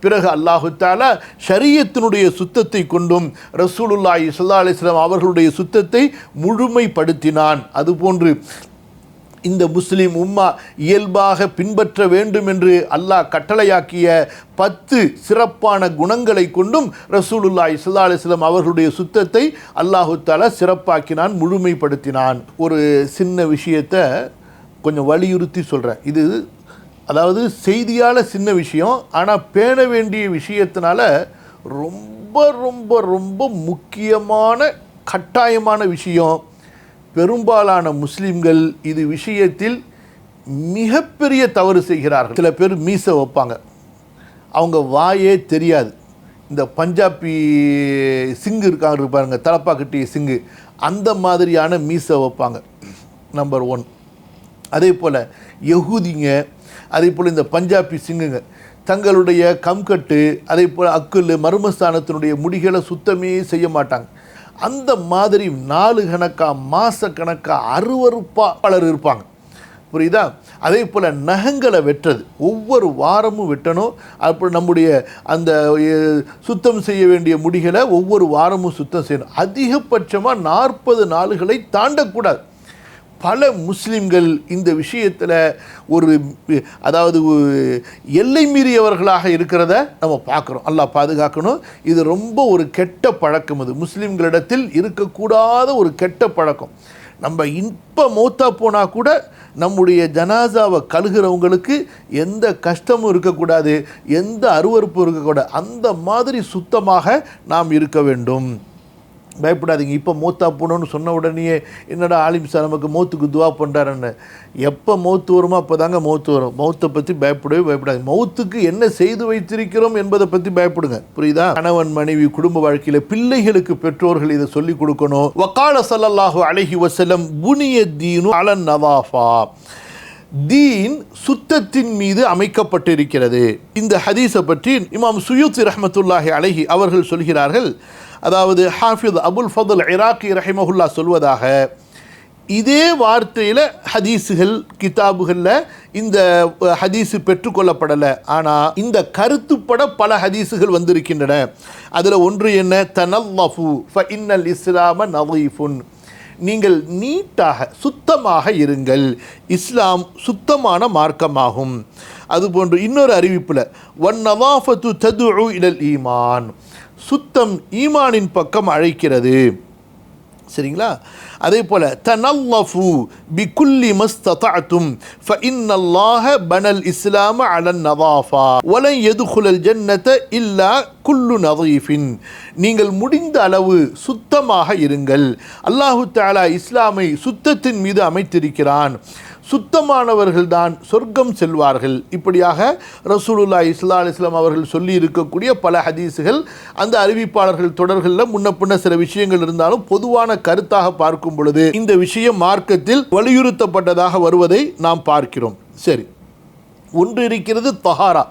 பிறகு அல்லாஹு தஆலா ஷரியத்தினுடைய சுத்தத்தை கொண்டும் ரசூலுல்லாஹி ஸல்லல்லாஹு அலைஹி வஸல்லம் அவர்களுடைய சுத்தத்தை முழுமைப்படுத்தினான். அதுபோன்று இந்த முஸ்லிம் உம்மா இயல்பாக பின்பற்ற வேண்டும் என்று அல்லாஹ் கட்டளையாக்கிய 10 சிறப்பான குணங்களை கொண்டும் ரசூலுல்லாஹி ஸல்லல்லாஹு அலைஹி வஸல்லம் அவர்களுடைய சுத்தத்தை அல்லாஹு தஆலா சிறப்பாக்கினான், முழுமைப்படுத்தினான். ஒரு சின்ன விஷயத்தை கொஞ்சம் வலியுறுத்தி சொல்கிறேன். இது அதாவது செய்தியால் சின்ன விஷயம், ஆனால் பேண வேண்டிய விஷயத்தினால ரொம்ப ரொம்ப ரொம்ப முக்கியமான கட்டாயமான விஷயம். பெரும்பாலான முஸ்லிம்கள் இது விஷயத்தில் மிகப்பெரிய தவறு செய்கிறார்கள். சில பேர் மீசை வைப்பாங்க, அவங்க வாயே தெரியாது. இந்த பஞ்சாபி சிங்கு இருக்காங்க பாருங்க, தலப்பா கட்டிய சிங்கு, அந்த மாதிரியான மீசை வைப்பாங்க. நம்பர் 1. அதே போல் யகூதிங்க, அதே போல் இந்த பஞ்சாபி சிங்குங்க தங்களுடைய கம்கட்டு, அதே போல் அக்குல் மர்மஸ்தானத்தினுடைய முடிகளை சுத்தமே செய்ய மாட்டாங்க. அந்த மாதிரி நாலு கணக்காக மாதக்கணக்காக அருவருப்பாக பலர் இருப்பாங்க. புரியுதா? அதே போல் நகங்களை வெட்டுறது, ஒவ்வொரு வாரமும் வெட்டணும். அப்புறம் நம்முடைய அந்த சுத்தம் செய்ய வேண்டிய முடிகளை ஒவ்வொரு வாரமும் சுத்தம் செய்யணும். அதிகபட்சமாக 40 நாளுகளை தாண்டக்கூடாது. பல முஸ்லிம்கள் இந்த விஷயத்தில் அதாவது எல்லை மீறியவர்களாக இருக்கிறத நம்ம பார்க்குறோம். அல்லாஹ் பாதுகாக்கணும். இது ரொம்ப ஒரு கெட்ட பழக்கம். அது முஸ்லிம்களிடத்தில் இருக்கக்கூடாத ஒரு கெட்ட பழக்கம். நம்ம இப்போ மௌத்தா போனால் கூட நம்முடைய ஜனாசாவை கழுகிறவங்களுக்கு எந்த கஷ்டமும் இருக்கக்கூடாது, எந்த அருவருப்பும் இருக்கக்கூடாது. அந்த மாதிரி சுத்தமாக நாம் இருக்க வேண்டும். பயப்படாதீங்க. இப்போ மௌத்தா போகணுன்னு சொன்ன உடனே என்னடா ஆலிம் சார் நமக்கு மௌத்துக்கு துவா பண்ணுறாருன்னு. எப்போ மௌத்து வருமோ அப்போ தாங்க மௌத்து வரும். மௌத்தை பற்றி பயப்படாது. மௌத்துக்கு என்ன செய்து வைத்திருக்கிறோம் என்பதை பற்றி பயப்படுங்க. புரியுதா? கணவன் மனைவி குடும்ப வாழ்க்கையில் பிள்ளைகளுக்கு பெற்றோர்கள் இதை சொல்லிக் கொடுக்கணும். வகால ஸல்லல்லாஹு அலைஹி வஸல்லம் புனிய தீனு அலன் நவாஃபா, தீன் சுத்தத்தின் மீது அமைக்கப்பட்டிருக்கிறது. இந்த ஹதீஸை பற்றி இமாம் சுயூத்தி ரஹ்மத்துல்லாஹி அலைஹி அவர்கள் சொல்கிறார்கள். அதாவது ஹாஃபிஸ் அபுல் ஃபதுல் இராக்கி ரஹிமஹுல்லா சொல்வதாக, இதே வார்த்தையில் ஹதீஸுகள் கிதாபுகளில் இந்த ஹதீஸு பெற்றுக்கொள்ளப்படலை. ஆனால் இந்த கருத்துப்பட பல ஹதீஸுகள் வந்திருக்கின்றன. அதில் ஒன்று என்ன? தனல்லஃபு ஃப இன்னல் இஸ்லாம நதீஃபுன், நீங்கள் நீட்டாக சுத்தமாக இருங்கள், இஸ்லாம் சுத்தமான மார்க்கமாகும். அதுபோன்று இன்னொரு அறிவிப்பில் வன் நவாஃபத்து ததுஉ இலல் ஈமான், சுத்தம் ஈமானின் பக்கம் அழைக்கிறது. சரிங்களா? அதே போல் தனல்லஃபு பிகுல்லி மஸ்ததஅதும் ஃபஇன்னல்லாஹ பனல் இஸ்லாம அலன் நவாஃபா வலன் யதுகுலல் ஜன்னத இல்லா குல்லு நதீஃபின், நீங்கள் முடிந்த அளவு சுத்தமாக இருங்கள். அல்லாஹு தஆலா இஸ்லாமை சுத்தத்தின் மீது அமைத்திருக்கிறான். சுத்தமானவர்கள்தான் சொர்க்கம் செல்வார்கள். இப்படியாக ரசூலுல்லாஹி ஸல்லல்லாஹு அலைஹி வஸல்லம் அவர்கள் சொல்லி இருக்கக்கூடிய பல ஹதீஸுகள், அந்த அறிவிப்பாளர்கள் தொடர்களில் முன்ன பின்ன சில விஷயங்கள் இருந்தாலும் பொதுவான கருத்தாக பார்க்கும் பொழுது இந்த விஷயம் மார்க்கத்தில் வலியுறுத்தப்பட்டதாக வருவதை நாம் பார்க்கிறோம். சரி, ஒன்று இருக்கிறது தஹாரா.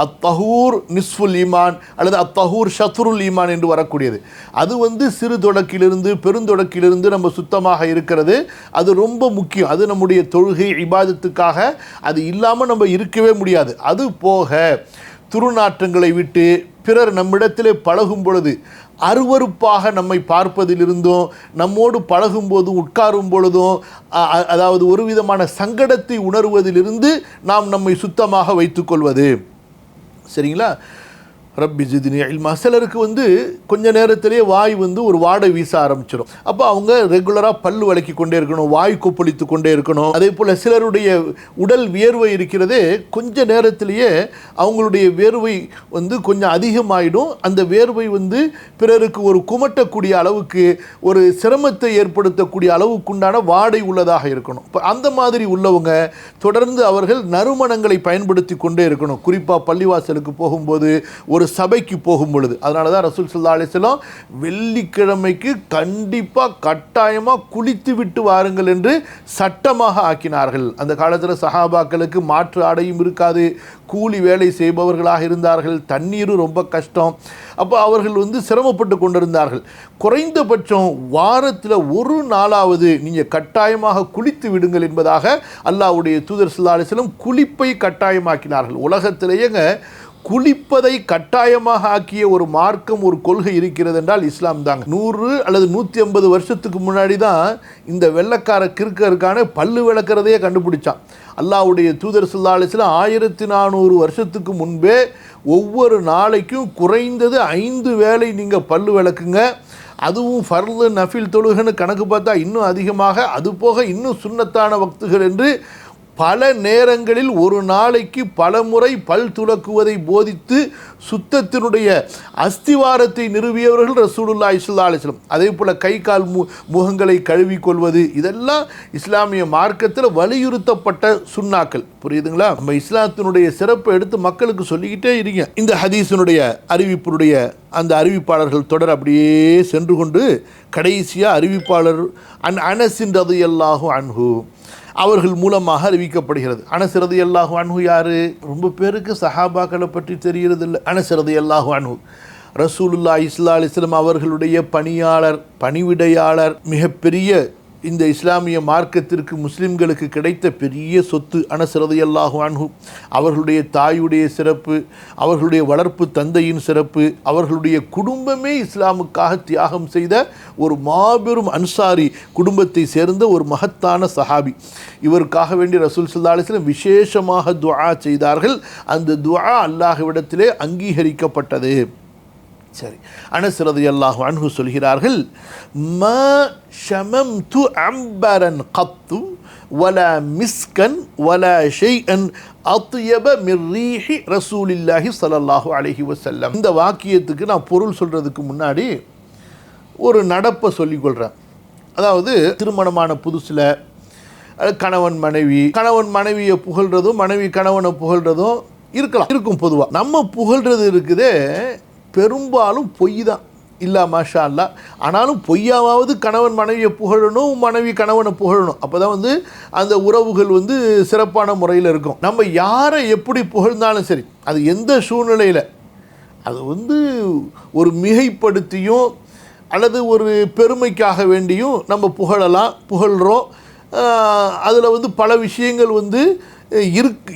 அத்தஹூர் நிஸ்ஃபுல் ஈமான் அல்லது அத்தஹூர் ஷத்ருல் ஈமான் என்று வரக்கூடியது. அது சிறு தொடக்கிலிருந்து பெருந்தொடக்கிலிருந்து நம்ம சுத்தமாக இருக்கிறது. அது ரொம்ப முக்கியம். அது நம்முடைய தொழுகை இபாதத்துக்காக அது இல்லாமல் நம்ம இருக்கவே முடியாது. அது போக துருநாற்றங்களை விட்டு பிறர் நம்மிடத்திலே பழகும் பொழுது அருவருப்பாக நம்மை பார்ப்பதிலிருந்தும், நம்மோடு பழகும் போதும் உட்காரும் பொழுதும் அதாவது ஒரு விதமான சங்கடத்தை உணர்வதிலிருந்து நாம் நம்மை சுத்தமாக வைத்துக்கொள்வது. சரிங்களா? ரப்பி ஜித்னி இல்மா. சிலருக்கு கொஞ்ச நேரத்திலேயே வாய் ஒரு வாடை வீச ஆரம்பிச்சிடும். அப்போ அவங்க ரெகுலராக பல்லு விளக்கி கொண்டே இருக்கணும், வாய் கொப்பளித்து கொண்டே இருக்கணும். அதே போல் சிலருடைய உடல் வியர்வை இருக்கிறதே, கொஞ்ச நேரத்திலேயே அவங்களுடைய வேர்வை கொஞ்சம் அதிகமாகிடும். அந்த வேர்வை பிறருக்கு ஒரு குமட்டக்கூடிய அளவுக்கு, ஒரு சிரமத்தை ஏற்படுத்தக்கூடிய அளவுக்குண்டான வாடை உள்ளதாக இருக்கணும். இப்போ அந்த மாதிரி உள்ளவங்க தொடர்ந்து அவர்கள் நறுமணங்களை பயன்படுத்தி கொண்டே இருக்கணும். குறிப்பாக பள்ளிவாசலுக்கு போகும்போது ஒரு ஒரு சபைக்கு போகும் பொழுது. அதனால தான் ரசூல் ஸல்லல்லாஹு அலைஹி வஸல்லம் வெள்ளிக்கிழமைக்கு கண்டிப்பாக கட்டாயமாக குளித்து விட்டு வாருங்கள் என்று சட்டமாக ஆக்கினார்கள். அந்த காலத்தில் சஹாபாக்களுக்கு மாற்று ஆடையும் இருக்காது, கூலி வேலை செய்பவர்களாக இருந்தார்கள், தண்ணீரும் ரொம்ப கஷ்டம். அப்போ அவர்கள் சிரமப்பட்டு கொண்டிருந்தார்கள். குறைந்தபட்சம் வாரத்தில் ஒரு நாளாவது நீங்கள் கட்டாயமாக குளித்து விடுங்கள் என்பதாக அல்லாஹ்வுடைய தூதர் ஸல்லல்லாஹு அலைஹி வஸல்லம் குளிப்பை கட்டாயமாக்கினார்கள். உலகத்திலேயேங்க குளிப்பதை கட்டாயமாக ஆக்கிய ஒரு மார்க்கம், ஒரு கொள்கை இருக்கிறது என்றால் இஸ்லாம் தாங்க. 100 அல்லது 150 வருஷத்துக்கு முன்னாடி தான் இந்த வெள்ளைக்கார கிறுக்கருக்கான பல்லு விளக்கிறதையே கண்டுபிடிச்சான். அல்லாஹ்வுடைய தூதர் ஸல்லல்லாஹு அலைஹி வஸல்லம் 1400 வருஷத்துக்கு முன்பே ஒவ்வொரு நாளைக்கும் குறைந்தது 5 வேளை நீங்கள் பல்லு விளக்குங்க, அதுவும் ஃபர்லு நஃபில் தொழுகன்னு கணக்கு பார்த்தா இன்னும் அதிகமாக, அது போக இன்னும் சுன்னத்தான வக்துகள் என்று பல நேரங்களில் ஒரு நாளைக்கு பல முறை பல் துலக்குவதை போதித்து சுத்தத்தினுடைய அஸ்திவாரத்தை நிறுவியவர்கள் ரசூலுல்லாஹி ஸல்லல்லாஹு அலைஹி வஸல்லம். அதே போல் கை கால் முகங்களை கழுவிக்கொள்வது, இதெல்லாம் இஸ்லாமிய மார்க்கத்தில் வலியுறுத்தப்பட்ட சுன்னாக்கள். புரியுதுங்களா? நம்ம இஸ்லாத்தினுடைய சிறப்பை எடுத்து மக்களுக்கு சொல்லிக்கிட்டே இருங்க. இந்த ஹதீஸினுடைய அறிவிப்புடைய அந்த அறிவிப்பாளர்கள் தொடர் அப்படியே சென்று கொண்டு கடைசியாக அறிவிப்பாளர் அனஸ் ரலியல்லாஹு அன்ஹு அவர்கள் மூலமாக அறிவிக்கப்படுகிறது. அனஸ் ரலியல்லாஹு அன்ஹு யாரு? ரொம்ப பேருக்கு சஹாபாக்களை பற்றி தெரிகிறதில்லை. அனஸ் ரலியல்லாஹு அன்ஹு ரசூலுல்லாஹி ஸல்லல்லாஹு அலைஹி வஸல்லம் அவர்களுடைய பணியாளர், பணிவிடையாளர், மிகப்பெரிய இந்த இஸ்லாமிய மார்க்கத்திற்கு முஸ்லிம்களுக்கு கிடைத்த பெரிய சொத்து அனஸ் ரலியல்லாஹு அன்ஹு. அவர்களுடைய தாயுடைய சிறப்பு, அவர்களுடைய வளர்ப்பு தந்தையின் சிறப்பு, அவர்களுடைய குடும்பமே இஸ்லாமுக்காக தியாகம் செய்த ஒரு மாபெரும் அன்சாரி குடும்பத்தை சேர்ந்த ஒரு மகத்தான சஹாபி. இவருக்காக வேண்டி ரசூல் ஸல்லல்லாஹு அலைஹி வஸல்லம் விசேஷமாக துஆ செய்தார்கள். அந்த துஆ அல்லாஹ்விடத்திலே அங்கீகரிக்கப்பட்டது. சரி, அனஸ் ரலியல்லாஹு அன்ஹு சொல்கிறார்கள், மா ஷமம்து அம்பரன் கத்து வலா மிஸ்கன் வலா ஷைஅன் அத்யப மிர் ரீஹி ரசூலில்லாஹி ஸல்லல்லாஹு அலைஹி வஸல்லம். இந்த வாக்கியத்துக்கு நான் பொருள் சொல்கிறதுக்கு முன்னாடி ஒரு நடப்பை சொல்லிக்கொள்கிறேன். அதாவது திருமணமான புதுசில் கணவன் மனைவியை புகழ்கிறதும் மனைவி கணவனை புகழ்கிறதும் இருக்கும். பொதுவாக நம்ம புகழ்கிறது இருக்குதே பெரும்பாலும் பொய் தான். இல்லை மாஷா அல்லா, ஆனாலும் பொய்யாவது கணவன் மனைவியை புகழணும், மனைவி கணவனை புகழணும். அப்போ தான் அந்த உறவுகள் சிறப்பான முறையில் இருக்கும். நம்ம யாரை எப்படி புகழ்ந்தாலும் சரி, அது எந்த சூழ்நிலையில், அது ஒரு மிகைப்படுத்தியும் அல்லது ஒரு பெருமைக்காக வேண்டியும் நம்ம புகழ்கிறோம். அதில் பல விஷயங்கள்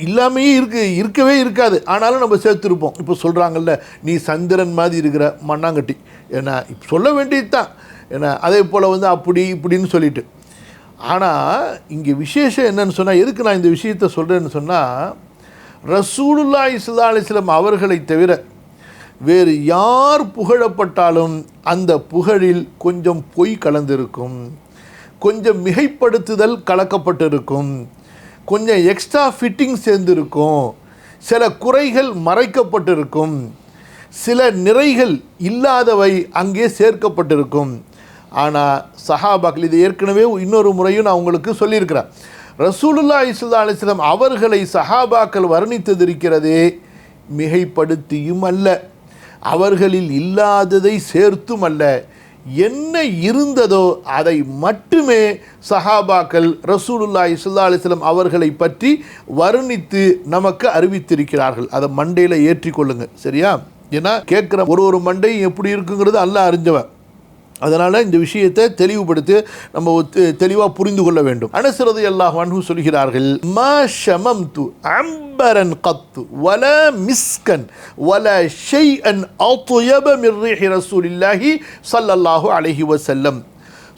இல்லாமையே இருக்கவே இருக்காது, ஆனாலும் நம்ம சேர்த்துருப்போம். இப்போ சொல்கிறாங்கல்ல, நீ சந்திரன் மாதிரி இருக்கிற மண்ணாங்கட்டி, ஏன்னா இப்போ சொல்ல வேண்டியது தான், ஏன்னா அதே போல் அப்படி இப்படின்னு சொல்லிட்டு. ஆனால் இங்கே விசேஷம் என்னன்னு சொன்னால், எதுக்கு நான் இந்த விஷயத்தை சொல்கிறேன்னு சொன்னால், ரசூலுல்லாஹி ஸல்லல்லாஹு அலைஹி வஸல்லம் அவர்களை தவிர வேறு யார் புகழப்பட்டாலும் அந்த புகழில் கொஞ்சம் பொய் கலந்திருக்கும், கொஞ்சம் மிகைப்படுத்துதல் கலக்கப்பட்டிருக்கும், கொஞ்சம் எக்ஸ்ட்ரா ஃபிட்டிங் சேர்ந்துருக்கும், சில குறைகள் மறைக்கப்பட்டிருக்கும், சில நிறைகள் இல்லாதவை அங்கே சேர்க்கப்பட்டிருக்கும். ஆனால் சஹாபாக்கள், இது ஏற்கனவே இன்னொரு முறையும் நான் உங்களுக்கு சொல்லியிருக்கிறேன், ரசூலுல்லாஹி ஸல்லல்லாஹு அலைஹி வஸல்லம் அவர்களை சஹாபாக்கள் வர்ணித்ததிருக்கிறதே மிகைப்படுத்தியும் அல்ல, அவர்களில் இல்லாததை சேர்த்தும் அல்ல, என்ன இருந்ததோ அதை மட்டுமே சஹாபாக்கள் ரசூலுல்லாஹி ஸல்லல்லாஹு அலைஹி வஸல்லம் அவர்களை பற்றி வர்ணித்து நமக்கு அறிவித்திருக்கிறார்கள். அதை மண்டையில் ஏற்றிக்கொள்ளுங்க, சரியா? ஏன்னா கேட்குற ஒரு மண்டையும் எப்படி இருக்குங்கிறது அல்லாஹ் அறிஞ்சவன். அதனால் இந்த விஷயத்தை தெளிவுபடுத்தி நம்ம தெளிவாக புரிந்து கொள்ள வேண்டும். அனஸ் ரலியல்லாஹு அன்ஹு சொல்கிறார்கள், மா ஷமம்து அம்பரன் கத்து வலா மிஸ்கன் வலா ஷைஅன் அத்யப மிர் ரீஹி ரசூலில்லாஹி ஸல்லல்லாஹு அலைஹி வஸல்லம்.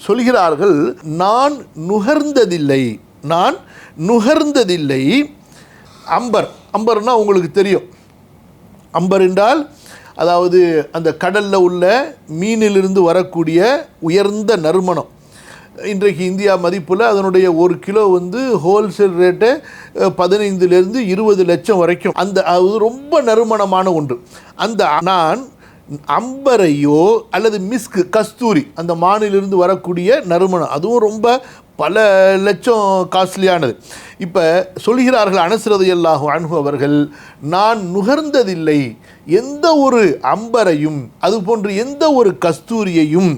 சொல்கிறார்கள், நான் நுகர்ந்ததில்லை. அம்பர்னா உங்களுக்கு தெரியும், அம்பர் என்றால் அதாவது அந்த கடலில் உள்ள மீனிலிருந்து வரக்கூடிய உயர்ந்த நறுமணம். இன்றைக்கு இந்தியா மதிப்பில் அதனுடைய 1 கிலோ ஹோல்சேல் ரேட்டு 15 to 20 லட்சம் வரைக்கும். அது ரொம்ப நறுமணமான ஒன்று. நான் அம்பரையோ அல்லது மிஸ்க், கஸ்தூரி, அந்த மானிலிருந்து வரக்கூடிய நறுமணம், அதுவும் ரொம்ப பல லட்சம் காஸ்ட்லியானது. இப்போ சொல்கிறார்கள் அனஸ் ரலியல்லாஹு அன்ஹு அவர்கள், நான் நுகர்ந்ததில்லை. எந்த ஒரு அம்பரையும், அதுபோன்று எந்த ஒரு கஸ்தூரியையும்,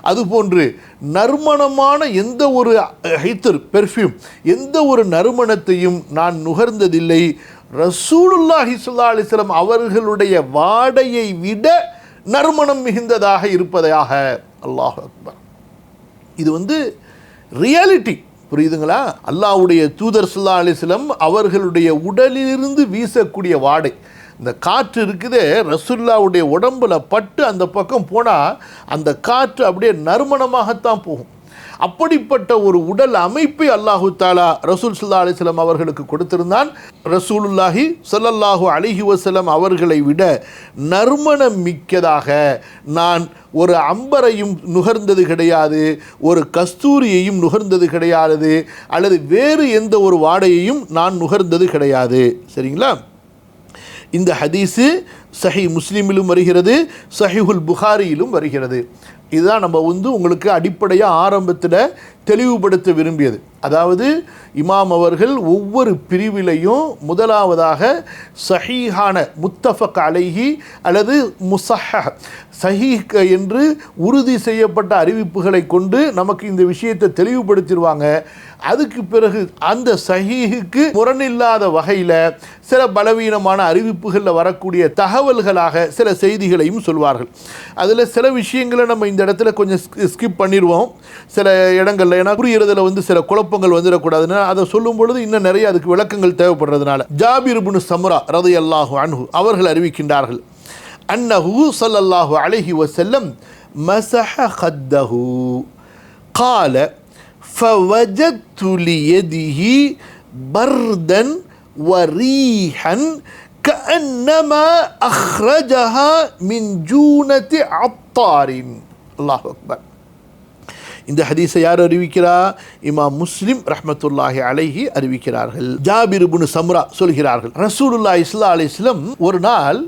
அதுபோன்று நறுமணமான எந்த ஒரு பெர்ஃப்யூம், எந்த ஒரு நறுமணத்தையும் நான் நுகர்ந்ததில்லை. ரசூலுல்லாஹி ஸல்லல்லாஹு அலைஹி வஸல்லம் அவர்களுடைய வாடையை விட நறுமணம் மிகுந்ததாக இருப்பதாக. அல்லாஹ் அக்பர். இது ரியாலிட்டி, புரியுதுங்களா? அல்லாஹ்வுடைய தூதர் ஸல்லல்லாஹு அலைஹி வஸல்லம் அவர்களுடைய உடலிலிருந்து வீசக்கூடிய வாடை, இந்த காற்று இருக்குதே, ரசூலுல்லாஹ்வுடைய உடம்புல பட்டு அந்த பக்கம் போனால் அந்த காற்று அப்படியே நறுமணமாகத்தான் போகும். அப்படிப்பட்ட ஒரு உடல் அமைப்பை அல்லாஹு தாலா ரசூல் ஸல்லல்லாஹு அலைஹி வஸல்லம் அவர்களுக்கு கொடுத்திருந்தான். ரசூலுல்லாஹி ஸல்லல்லாஹு அலைஹி வஸல்லம் அவர்களை விட நறுமணம் மிக்கதாக நான் ஒரு அம்பரையும் நுகர்ந்தது கிடையாது, ஒரு கஸ்தூரியையும் நுகர்ந்தது கிடையாது, அல்லது வேறு எந்த ஒரு வாடையையும் நான் நுகர்ந்தது கிடையாது. சரிங்களா? இந்த ஹதீஸு சஹீஹ் முஸ்லிமிலும் வருகிறது, சஹீஹுல் புகாரியிலும் வருகிறது. இதுதான் நம்ம உங்களுக்கு அடிப்படையாக ஆரம்பத்தில் தெளிவுபடுத்த விரும்பியது. அதாவது இமாம் அவர்கள் ஒவ்வொரு பிரிவிலையும் முதலாவதாக சஹீஹான முத்தஃபக் அலைஹி அல்லது முஸஹஹ் சஹீஹ் என்று உறுதி செய்யப்பட்ட அறிவிப்புகளை கொண்டு நமக்கு இந்த விஷயத்தை தெளிவுபடுத்திடுவாங்க. அதுக்கு பிறகு அந்த சஹீஹுக்கு முரணில்லாத வகையில் சில பலவீனமான அறிவிப்புகளில் வரக்கூடிய தகவல்களாக சில செய்திகளையும் சொல்வார்கள். அதில் சில விஷயங்களை நம்ம இந்த இடத்துல கொஞ்சம் ஸ்கிப் பண்ணிடுவோம் சில இடங்களில். ஏன்னா புரிகிறதுல சில குழப்பங்கள் வந்துடக்கூடாதுன்னா அதை சொல்லும் பொழுது இன்னும் நிறைய அதுக்கு விளக்கங்கள் தேவைப்படுறதுனால. ஜாபிர் இப்னு சம்ரா ரலியல்லாஹு அன்ஹு அவர்கள் அறிவிக்கின்றார்கள், அன்னஹு ஸல்லல்லாஹு அலைஹி வஸல்லம் மஸஹ கத்தஹு قال فوجدت ليده بردا وريحا كأنما أخرجها من جونة عطار. الله أكبر. இந்த ஹதீஸை யார் அறிவிக்கிறா? இமாம் முஸ்லிம் ரஹ்மத்துல்லாஹி அலைஹி அறிவிக்கிறார்கள். ஜாபிர் இப்னு சம்ரா சொல்கிறார்கள், ரசூலுல்லாஹி ஸல்லல்லாஹு அலைஹி வஸல்லம் ஒரு நாள்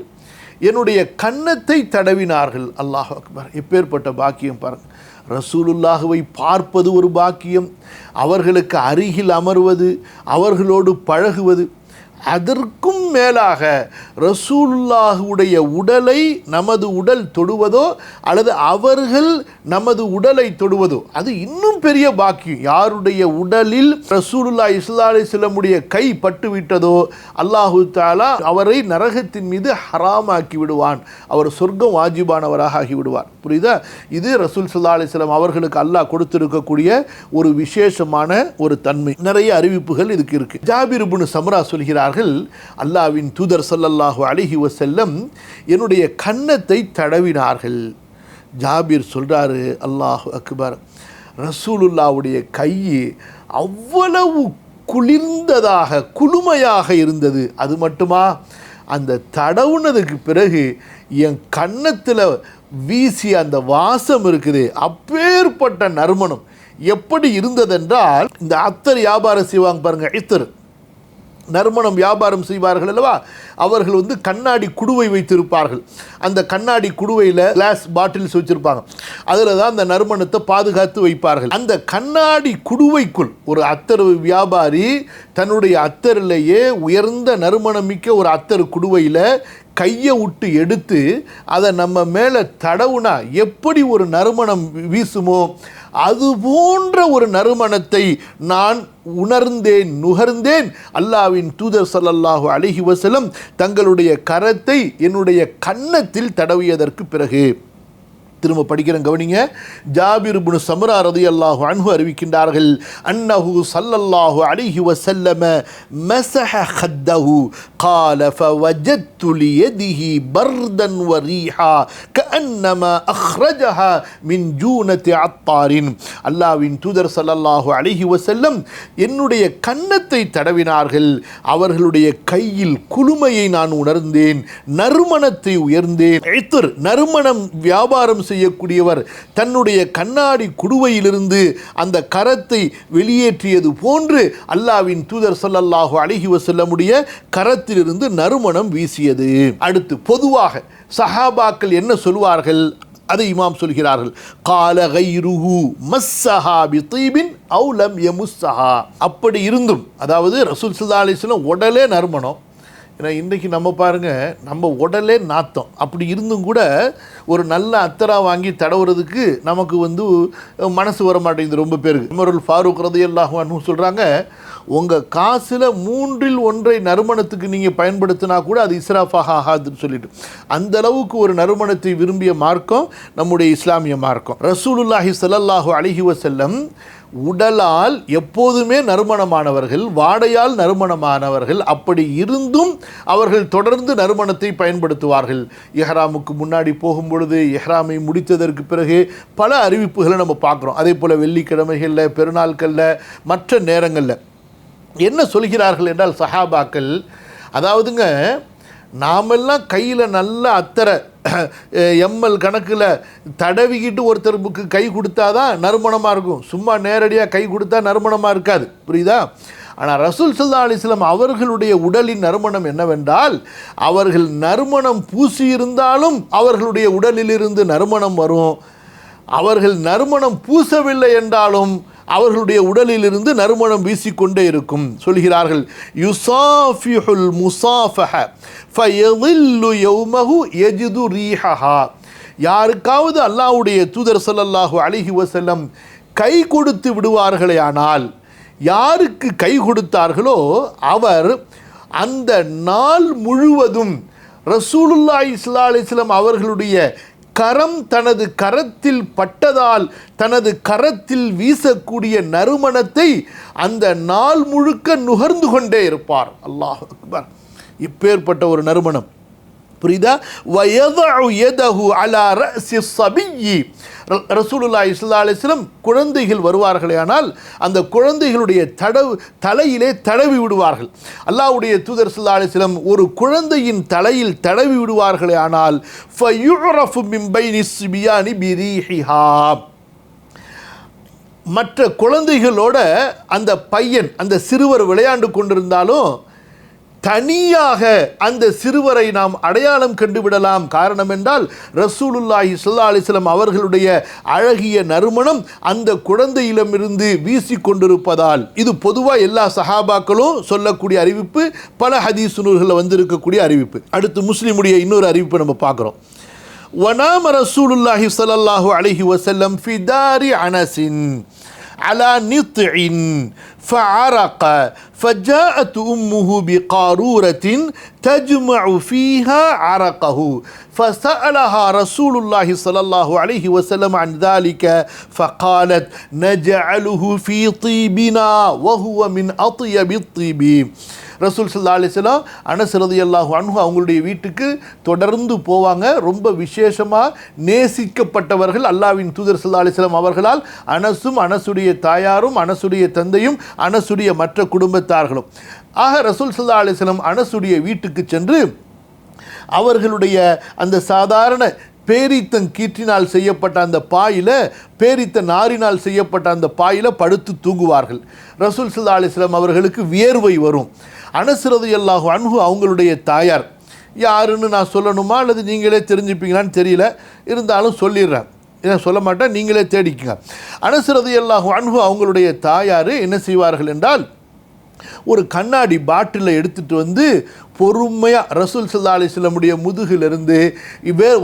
என்னுடைய கன்னத்தை தடவினார்கள். அல்லாஹ் அக்பர். எப்பேற்பட்ட பாக்கியம் பாருங்கள். ரசூலுல்லாஹுவை பார்ப்பது ஒரு பாக்கியம், அவர்களுக்கு அருகில் அமர்வது, அவர்களோடு பழகுவது, அதற்கும் மேலாக ரசூலுல்லாஹுடைய உடலை நமது உடல் தொடுவதோ அல்லது அவர்கள் நமது உடலை தொடுவதோ அது இன்னும் பெரிய பாக்கியம். யாருடைய உடலில் ரசூலுல்லாஹி ஸல்லல்லாஹு அலைஹி வஸல்லமுடைய கை பட்டு விட்டதோ அல்லாஹு தஆலா அவரை நரகத்தின் மீது ஹராமாக்கி விடுவான், அவர் சொர்க்கம் வாஜிபானவராக ஆகிவிடுவார். புரியுதா? இது ரசூல் ஸல்லல்லாஹு அலைஹி வஸல்லம் அவர்களுக்கு அல்லாஹ் கொடுத்திருக்கக்கூடிய ஒரு விசேஷமான ஒரு தன்மை. நிறைய அறிவிப்புகள் இதுக்கு இருக்கு. ஜாபிர் இப்னு சம்ரா சொல்கிறார், அல்லாஹ்வின் தூதர் ஸல்லல்லாஹு அலைஹி வஸல்லம் என்னுடைய கன்னத்தை தடவினார்கள். ஜாபிர் சொல்றாரு, அல்லாஹு அக்பர், ரசூலுல்லாஹ்வுடைய கை அவ்வளவு குளிர்ந்ததாக குளுமையாக இருந்தது. அது மட்டுமா, அந்த தடவுனதுக்கு பிறகு என் கன்னத்தில் வீசிய அந்த வாசம் இருக்குது, அப்பேற்பட்ட நறுமணம் எப்படி இருந்ததென்றால், இந்த அத்தர் வியாபாரம் செய்வாங்க பாருங்க, இத்தர் நறுமணம் வியாபாரம் செய்வார்கள் அல்லவா, அவர்கள் கண்ணாடி குடுவை வைத்திருப்பார்கள். அந்த கண்ணாடி குடுவையில் கிளாஸ் பாட்டில்ஸ் வச்சிருப்பாங்க, அதில் தான் அந்த நறுமணத்தை பாதுகாத்து வைப்பார்கள். அந்த கண்ணாடி குடுவைக்குள் ஒரு அத்தர் வியாபாரி தன்னுடைய அத்தரிலேயே உயர்ந்த நறுமணம் மிக்க ஒரு அத்தர் குடுவையில் கையை விட்டு எடுத்து அதை நம்ம மேலே தடவுனா எப்படி ஒரு நறுமணம் வீசுமோ அது போன்ற ஒரு நறுமணத்தை நான் உணர்ந்தேன், நுகர்ந்தேன். அல்லாஹ்வின் தூதர் ஸல்லல்லாஹு அலைஹி வஸல்லம் தங்களுடைய கரத்தை என்னுடைய கன்னத்தில் தடவியதற்கு பிறகு. திரும்ப படிக்கிறேன், கவனிங்க. ஜாபிர் இப்னு சம்ரா ரலியல்லாஹு அன்ஹு அறிவிக்கின்றார்கள், அன்னஹு ஸல்லல்லாஹு அலைஹி வஸல்லம் மஸஹ கத்தஹு قال فوجدت ليده بردا وريحا كأنما أخرجها من جونة عطار. அல்லாஹ்வின் தூதர் ஸல்லல்லாஹு அலைஹி வஸல்லம் என்னுடைய கன்னத்தை தடவினார்கள். அவர்களுடைய கையில் குளுமையை நான் உணர்ந்தேன், நறுமணத்தை உயர்ந்தேன். இத்ர் நறுமணம் வியாபாரம் செய்யக்கூடியவர் தன்னுடைய கண்ணாடி குடுவையிலிருந்து அந்த கரத்தை வெளியேற்றியது போன்று அல்லாஹ்வின் தூதர் ஸல்லல்லாஹு அலைஹி வஸல்லமுடைய கரத்திலிருந்து நறுமணம் வீசியது. அடுத்து பொதுவாக சஹாபாக்கள் என்ன சொல்வார்கள் அதை இமாம் சொல்கிறார்கள், கால கைருஹு மஸ்ஸஹா பிதீபின் அவ் லம் யமுஸ்ஸஹா. அப்படி இருந்தும், அதாவது ரசூல் ஸல்லல்லாஹு அலைஹி வஸல்லம் உடலே நறுமணம், ஏன்னா இன்றைக்கி நம்ம பாருங்கள், நம்ம உடலே நாத்தம், அப்படி இருந்தும் கூட ஒரு நல்ல அத்தரா வாங்கி தடவுறதுக்கு நமக்கு மனசு வர மாட்டேங்குது ரொம்ப பேருக்கு. உமருல் ஃபாரூக் ரலியல்லாஹு அன்ஹு சொல்கிறாங்க, உங்கள் காசில் 1/3 நறுமணத்துக்கு நீங்கள் பயன்படுத்தினா கூட அது இஸ்ராஃபாக ஆகாதுன்னு சொல்லிட்டு, அந்த அளவுக்கு ஒரு நறுமணத்தை விரும்பிய மார்க்கம் நம்முடைய இஸ்லாமிய மார்க்கம். ரசூலுல்லாஹி ஸல்லல்லாஹு அலைஹி வஸல்லம் உடலால் எப்போதுமே நறுமணமானவர்கள், வாடையால் நறுமணமானவர்கள். அப்படி இருந்தும் அவர்கள் தொடர்ந்து நறுமணத்தை பயன்படுத்துவார்கள். இஹ்ராமுக்கு முன்னாடி போகும்பொழுது, இஹ்ராமை முடித்ததற்கு பிறகு பல அறிவிப்புகளை நம்ம பார்க்குறோம். அதே போல் வெள்ளிக்கிழமைகளில், பெருநாட்களில், மற்ற நேரங்களில் என்ன சொல்கிறார்கள் என்றால் சஹாபாக்கள், அதாவதுங்க நாமெல்லாம் கையில் நல்ல அத்தரை எம்எல் கணக்கில் தடவிக்கிட்டு ஒருத்தருக்கு கை கொடுத்தா தான் நறுமணமாக இருக்கும். சும்மா நேரடியாக கை கொடுத்தா நறுமணமாக இருக்காது. புரியுதா? ஆனால் ரசூல் ஸல்லல்லாஹு அலைஹி வஸல்லம் அவர்களுடைய உடலின் நறுமணம் என்னவென்றால், அவர்கள் நறுமணம் பூசியிருந்தாலும் அவர்களுடைய உடலிலிருந்து நறுமணம் வரும். அவர்கள் நறுமணம் பூசவில்லை என்றாலும் அவர்களுடைய உடலிலிருந்து நறுமணம் வீசிக்கொண்டே இருக்கும். சொல்கிறார்கள், யுசாஃபிஹுல் முசாஃபஹ ஃபயதில்லு யௌமஹு யஜிது ரீஹஹா. யாருக்காவது அல்லாஹ்வுடைய தூதர் ஸல்லல்லாஹு அலைஹி வஸல்லம் கை கொடுத்து விடுவார்களே, ஆனால் யாருக்கு கை கொடுத்தார்களோ அவர் அந்த நாள் முழுவதும் ரசூலுல்லாஹி ஸல்லல்லாஹு அலைஹி வஸல்லம் அவர்களுடைய கரம் தனது கரத்தில் பட்டதால் தனது கரத்தில் வீசக்கூடிய நறுமணத்தை அந்த நாள் முழுக்க நுகர்ந்து கொண்டே இருப்பார். அல்லாஹ் அக்பர்! இப்பேற்பட்ட ஒரு நறுமணம். புரியுதா? வயதஉ யதஹு அலா ரஅஸி ஸபிய்யி. ரசூலுல்லாஹி ஸல்லல்லாஹு அலைஹி வஸல்லம் குழந்தைகள் வருவார்களே, ஆனால் அந்த குழந்தைகளுடைய தலையிலே தடவி விடுவார்கள். அல்லாஹ்வுடைய தூதர் ஸல்லல்லாஹு அலைஹி வஸல்லம் ஒரு குழந்தையின் தலையில் தடவி விடுவார்களே, ஆனால் ஃபயுரஃபு மின் பைனி ஸிபியானி பிரீஹிஹா. மற்ற குழந்தைகளோட அந்த பையன், அந்த சிறுவர் விளையாண்டு கொண்டிருந்தாலும் தனியாக அந்த சிறுவரை நாம் அடையாளம் கண்டுவிடலாம். காரணம் என்றால் ரசூலுல்லாஹி ஸல்லல்லாஹு அலைஹி வஸல்லம் அவர்களுடைய அழகிய நறுமணம் அந்த குழந்தையிடமிருந்து வீசிக்கொண்டிருப்பதால். இது பொதுவாக எல்லா சஹாபாக்களும் சொல்லக்கூடிய அறிவிப்பு, பல ஹதீஸ் நூல்களில் வந்திருக்கக்கூடிய அறிவிப்பு. அடுத்து முஸ்லிமுடைய இன்னொரு அறிவிப்பை நம்ம பார்க்குறோம். வனாம ரசூலுல்லாஹி ஸல்லல்லாஹு அலைஹி வஸல்லம் ஃபி தாரி அனஸின் على نطع فعرق فجاءت أمه بقارورة تجمع فيها عرقه فسألها رسول الله صلى الله عليه وسلم عن ذلك فقالت نجعله في طيبنا وهو من أطيب الطيب. ரசூல் ஸல்லல்லாஹு அலைஹி வஸல்லம் அனஸ் ரலியல்லாஹு அன்ஹு அவங்களுடைய வீட்டுக்கு தொடர்ந்து போவாங்க. ரொம்ப விசேஷமாக நேசிக்கப்பட்டவர்கள் அல்லாஹ்வின் தூதர் ஸல்லல்லாஹு அலைஹி வஸல்லம் அவர்களால் அனஸும், அனஸுடைய தாயாரும், அனஸுடைய தந்தையும், அனஸுடைய மற்ற குடும்பத்தார்களும். ஆக ரசூல் ஸல்லல்லாஹு அலைஹி வஸல்லம் அனஸுடைய வீட்டுக்கு சென்று அவர்களுடைய அந்த சாதாரண பேரித்தங்கீற்றினால் செய்யப்பட்ட அந்த பாயில, பேரித்த நாரினால் செய்யப்பட்ட அந்த பாயில படுத்து தூங்குவார்கள். ரசூல் ஸல்லல்லாஹு அலைஹி வஸல்லம் அவர்களுக்கு வியர்வை வரும். அனஸ் ரலியல்லாஹு அன்ஹு அவங்களுடைய தாயார். யாருன்னு நான் சொல்லணுமா அல்லது நீங்களே தெரிஞ்சுப்பீங்களான்னு தெரியல, இருந்தாலும் சொல்லிடுறேன். ஏன்னா சொல்ல மாட்டேன், நீங்களே தேடிக்குங்க. அனஸ் ரலியல்லாஹு அன்ஹு அவங்களுடைய தாயார் என்ன செய்வார்கள் என்றால், ஒரு கண்ணாடி பாட்டிலை எடுத்துகிட்டு வந்து பொறுமையாக ரசூல் ஸல்லல்லாஹு அலைஹி வஸல்லமுடைய முதுகிலிருந்து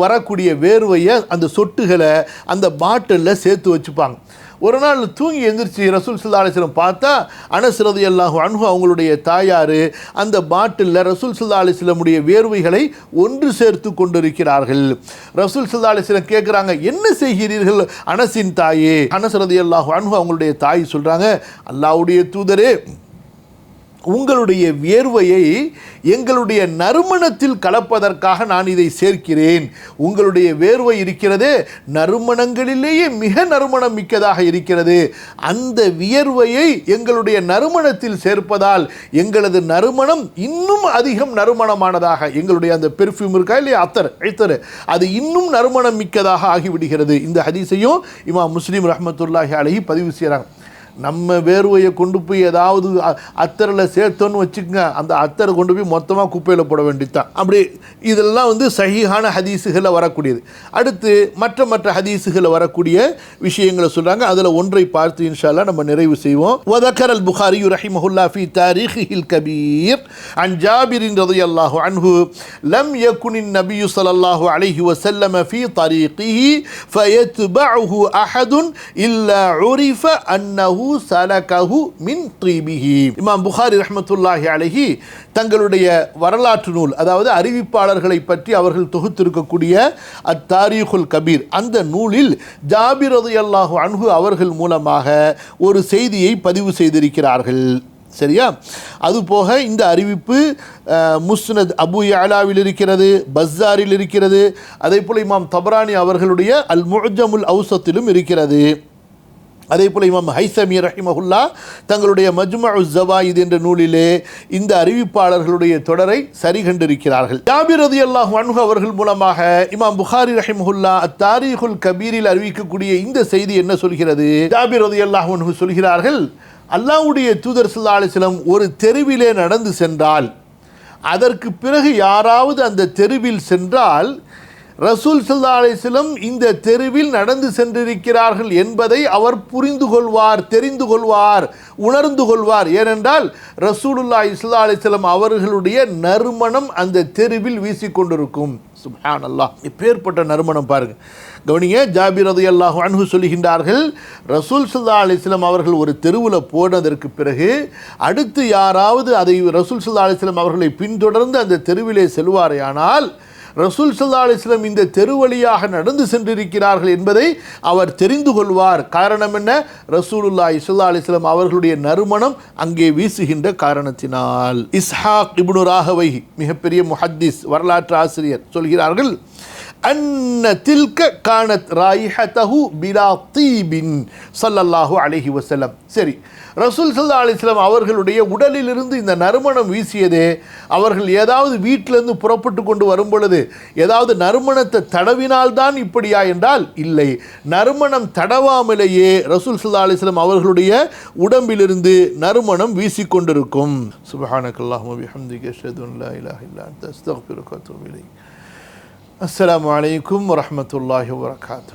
வரக்கூடிய வேர்வையை, அந்த சொட்டுகளை அந்த பாட்டிலில் சேர்த்து வச்சுப்பாங்க. ஒரு நாள் தூங்கி எந்திரிச்சு ரசூல் ஸல்லல்லாஹு அலைஹி வஸல்லம் பார்த்தா அனஸ் ரலியல்லாஹு அன்ஹு அவங்களுடைய தாயார் அந்த பாட்டிலில் ரசூல் ஸல்லல்லாஹு அலைஹி வஸல்லமுடைய வேர்வைகளை ஒன்று சேர்த்து கொண்டிருக்கிறார்கள். ரசூல் ஸல்லல்லாஹு அலைஹி வஸல்லம் கேட்குறாங்க, என்ன செய்கிறீர்கள் அனஸின் தாயே? அனஸ் ரலியல்லாஹு அன்ஹு அவங்களுடைய தாய் சொல்கிறாங்க, அல்லாஹ்வுடைய தூதரே, உங்களுடைய வியர்வையை எங்களுடைய நறுமணத்தில் கலப்பதற்காக நான் இதை சேர்க்கிறேன். உங்களுடைய வேர்வை இருக்கிறதே, நறுமணங்களிலேயே மிக நறுமணம் மிக்கதாக இருக்கிறது. அந்த வியர்வையை எங்களுடைய நறுமணத்தில் சேர்ப்பதால் எங்களது நறுமணம் இன்னும் அதிகம் நறுமணமானதாக, எங்களுடைய அந்த பெர்ஃப்யூம் இருக்கா இல்லையா, அத்தர், அது இன்னும் நறுமணம் மிக்கதாக ஆகிவிடுகிறது. இந்த ஹதீஸையும் இமாம் முஸ்லிம் ரஹ்மத்துல்லாஹி அலைஹி பதிவு செய்கிறாங்க. நம்ம வேர்வையை கொண்டு போய் ஏதாவது அத்தரில் சேர்த்தோன்னு வச்சுக்கோங்க, அந்த அத்தரை கொண்டு போய் மொத்தமாக குப்பையில் போட வேண்டியதுதான். அப்படி இதெல்லாம் சஹீஹான ஹதீஸுகளில் வரக்கூடியது. அடுத்து மற்ற ஹதீஸுகளில் வரக்கூடிய விஷயங்களை சொல்கிறாங்க. அதில் ஒன்றை பார்த்து இன்ஷா அல்லாஹ் நம்ம நிறைவு செய்வோம். வதக்கர் அல் புகாரி ரஹிமஹுல்லா ஃபி தாரீஹில் கபீர் அன் ஜாபிரின் ரலியல்லாஹு அன்ஹு லம் யகுனின் நபியு ஸல்லல்லாஹு அலைஹி வஸல்லம் ஃபி தரீகிஹி ஃபயத்பஉஹு அஹதுன் இல்லா உரிஃப அன்னஹு சலகஹு மின் த்ரீபிஹி. இமாம் புகாரி ரஹ்மத்துல்லாஹி அலைஹி தங்களுடைய வரலாற்று நூல், அதாவது அறிவிப்பாளர்களை பற்றி அவர்கள் தொகுத்திருக்கக்கூடிய அத்தாரீகுல் கபீர், அந்த நூலில் ஜாபிர் ரலியல்லாஹு அன்ஹு அவர்கள் மூலமாக ஒரு செய்தியை பதிவு செய்திருக்கிறார்கள். சரியா? அதுபோக இந்த அறிவிப்பு முஸ்னத் அபு யஅலாவில் இருக்கிறது, பஸ்ஸாரில் இருக்கிறது, அதே போல் இமாம் தபரானி அவர்களுடைய அல் முஅஜமுல் அவுசத்திலும் இருக்கிறது. அதே போல் இமாம் ஹைஸமி ரஹிமஹுல்லா தங்களுடைய மஜ்மஉ ஸவாயித் என்ற நூலிலே இந்த அறிவிப்பாளர்களுடைய தொடரை சரி கண்டிருக்கிறார்கள். ஜாபிர் ரலியல்லாஹு அன்ஹு அவர்கள் மூலமாக இமாம் புகாரி ரஹிமஹுல்லா அத்தாரீகுல் கபீரில் அறிவிக்கக்கூடிய இந்த செய்தி என்ன சொல்கிறது? ஜாபிர் ரலியல்லாஹு அன்ஹு சொல்கிறார்கள், அல்லாஹ்வுடைய தூதர் ஸல்லல்லாஹு அலைஹி வஸல்லம் ஒரு தெருவிலே நடந்து சென்றால், அதற்கு பிறகு யாராவது அந்த தெருவில் சென்றால் ரசூல் ஸல்லல்லாஹு அலைஹி வஸல்லம் இந்த தெருவில் நடந்து சென்றிருக்கிறார்கள் என்பதை அவர் புரிந்து கொள்வார், தெரிந்து கொள்வார், உணர்ந்து கொள்வார். ஏனென்றால் ரசூலுல்லாஹி ஸல்லல்லாஹு அலைஹி வஸல்லம் அவர்களுடைய நறுமணம் அந்த தெருவில் வீசிக்கொண்டிருக்கும். சுப்ஹானல்லாஹ், இப்பேற்பட்ட நறுமணம் பாருங்க. கவனிங்க, ஜாபிர் ரலியல்லாஹு அன்ஹு சொல்லுகின்றார்கள், ரசூல் ஸல்லல்லாஹு அலைஹி வஸல்லம் அவர்கள் ஒரு தெருவில் போனதற்கு பிறகு அடுத்து யாராவது அதை ரசூல் ஸல்லல்லாஹு அலைஹி வஸல்லம் அவர்களை பின்தொடர்ந்து அந்த தெருவிலே செல்வாரேயானால் ரசூல் ஸல்லல்லாஹு அலைஹி வஸல்லம் இந்த தெரு வழியாக நடந்து சென்றிருக்கிறார்கள் என்பதை அவர் தெரிந்து கொள்வார். காரணம் என்ன? ரசூலுல்லாஹி ஸல்லல்லாஹு அலைஹி வஸல்லம் அவர்களுடைய நறுமணம் அங்கே வீசுகின்ற காரணத்தினால். இஸ்ஹாக் இப்னு ராஹவைஹி மிகப்பெரிய முஹத்திஸ், வரலாற்று ஆசிரியர், சொல்கிறார்கள், அன்ன தில்க கானத் ராயிஹதஹு பிலா தீபின் ஸல்லல்லாஹு அலைஹி வஸல்லம். சரி, ரசூல் ஸல்லல்லாஹு அலைஹி வஸல்லம் அவர்களுடைய உடலிலிருந்து இந்த நறுமணம் வீசியதே, அவர்கள் ஏதாவது வீட்டிலிருந்து புறப்பட்டு கொண்டு வரும் பொழுது ஏதாவது நறுமணத்தை தடவினால்தான் இப்படியா என்றால் இல்லை, நறுமணம் தடவாமலேயே ரசூல் ஸல்லல்லாஹு அலைஹி வஸல்லம் அவர்களுடைய உடம்பிலிருந்து நறுமணம் வீசிக்கொண்டிருக்கும். சுப்ஹானக்கல்லாஹும்ம பிஹம்திக அஷ்ஹது அன் லா இலாஹா இல்லா அன்த அஸ்தக்ஃபிருக வ அத்தூபு இலைக். அஸ்ஸலாமு அலைக்கும் வரஹ்மத்துல்லாஹி வபரகாத்துஹு.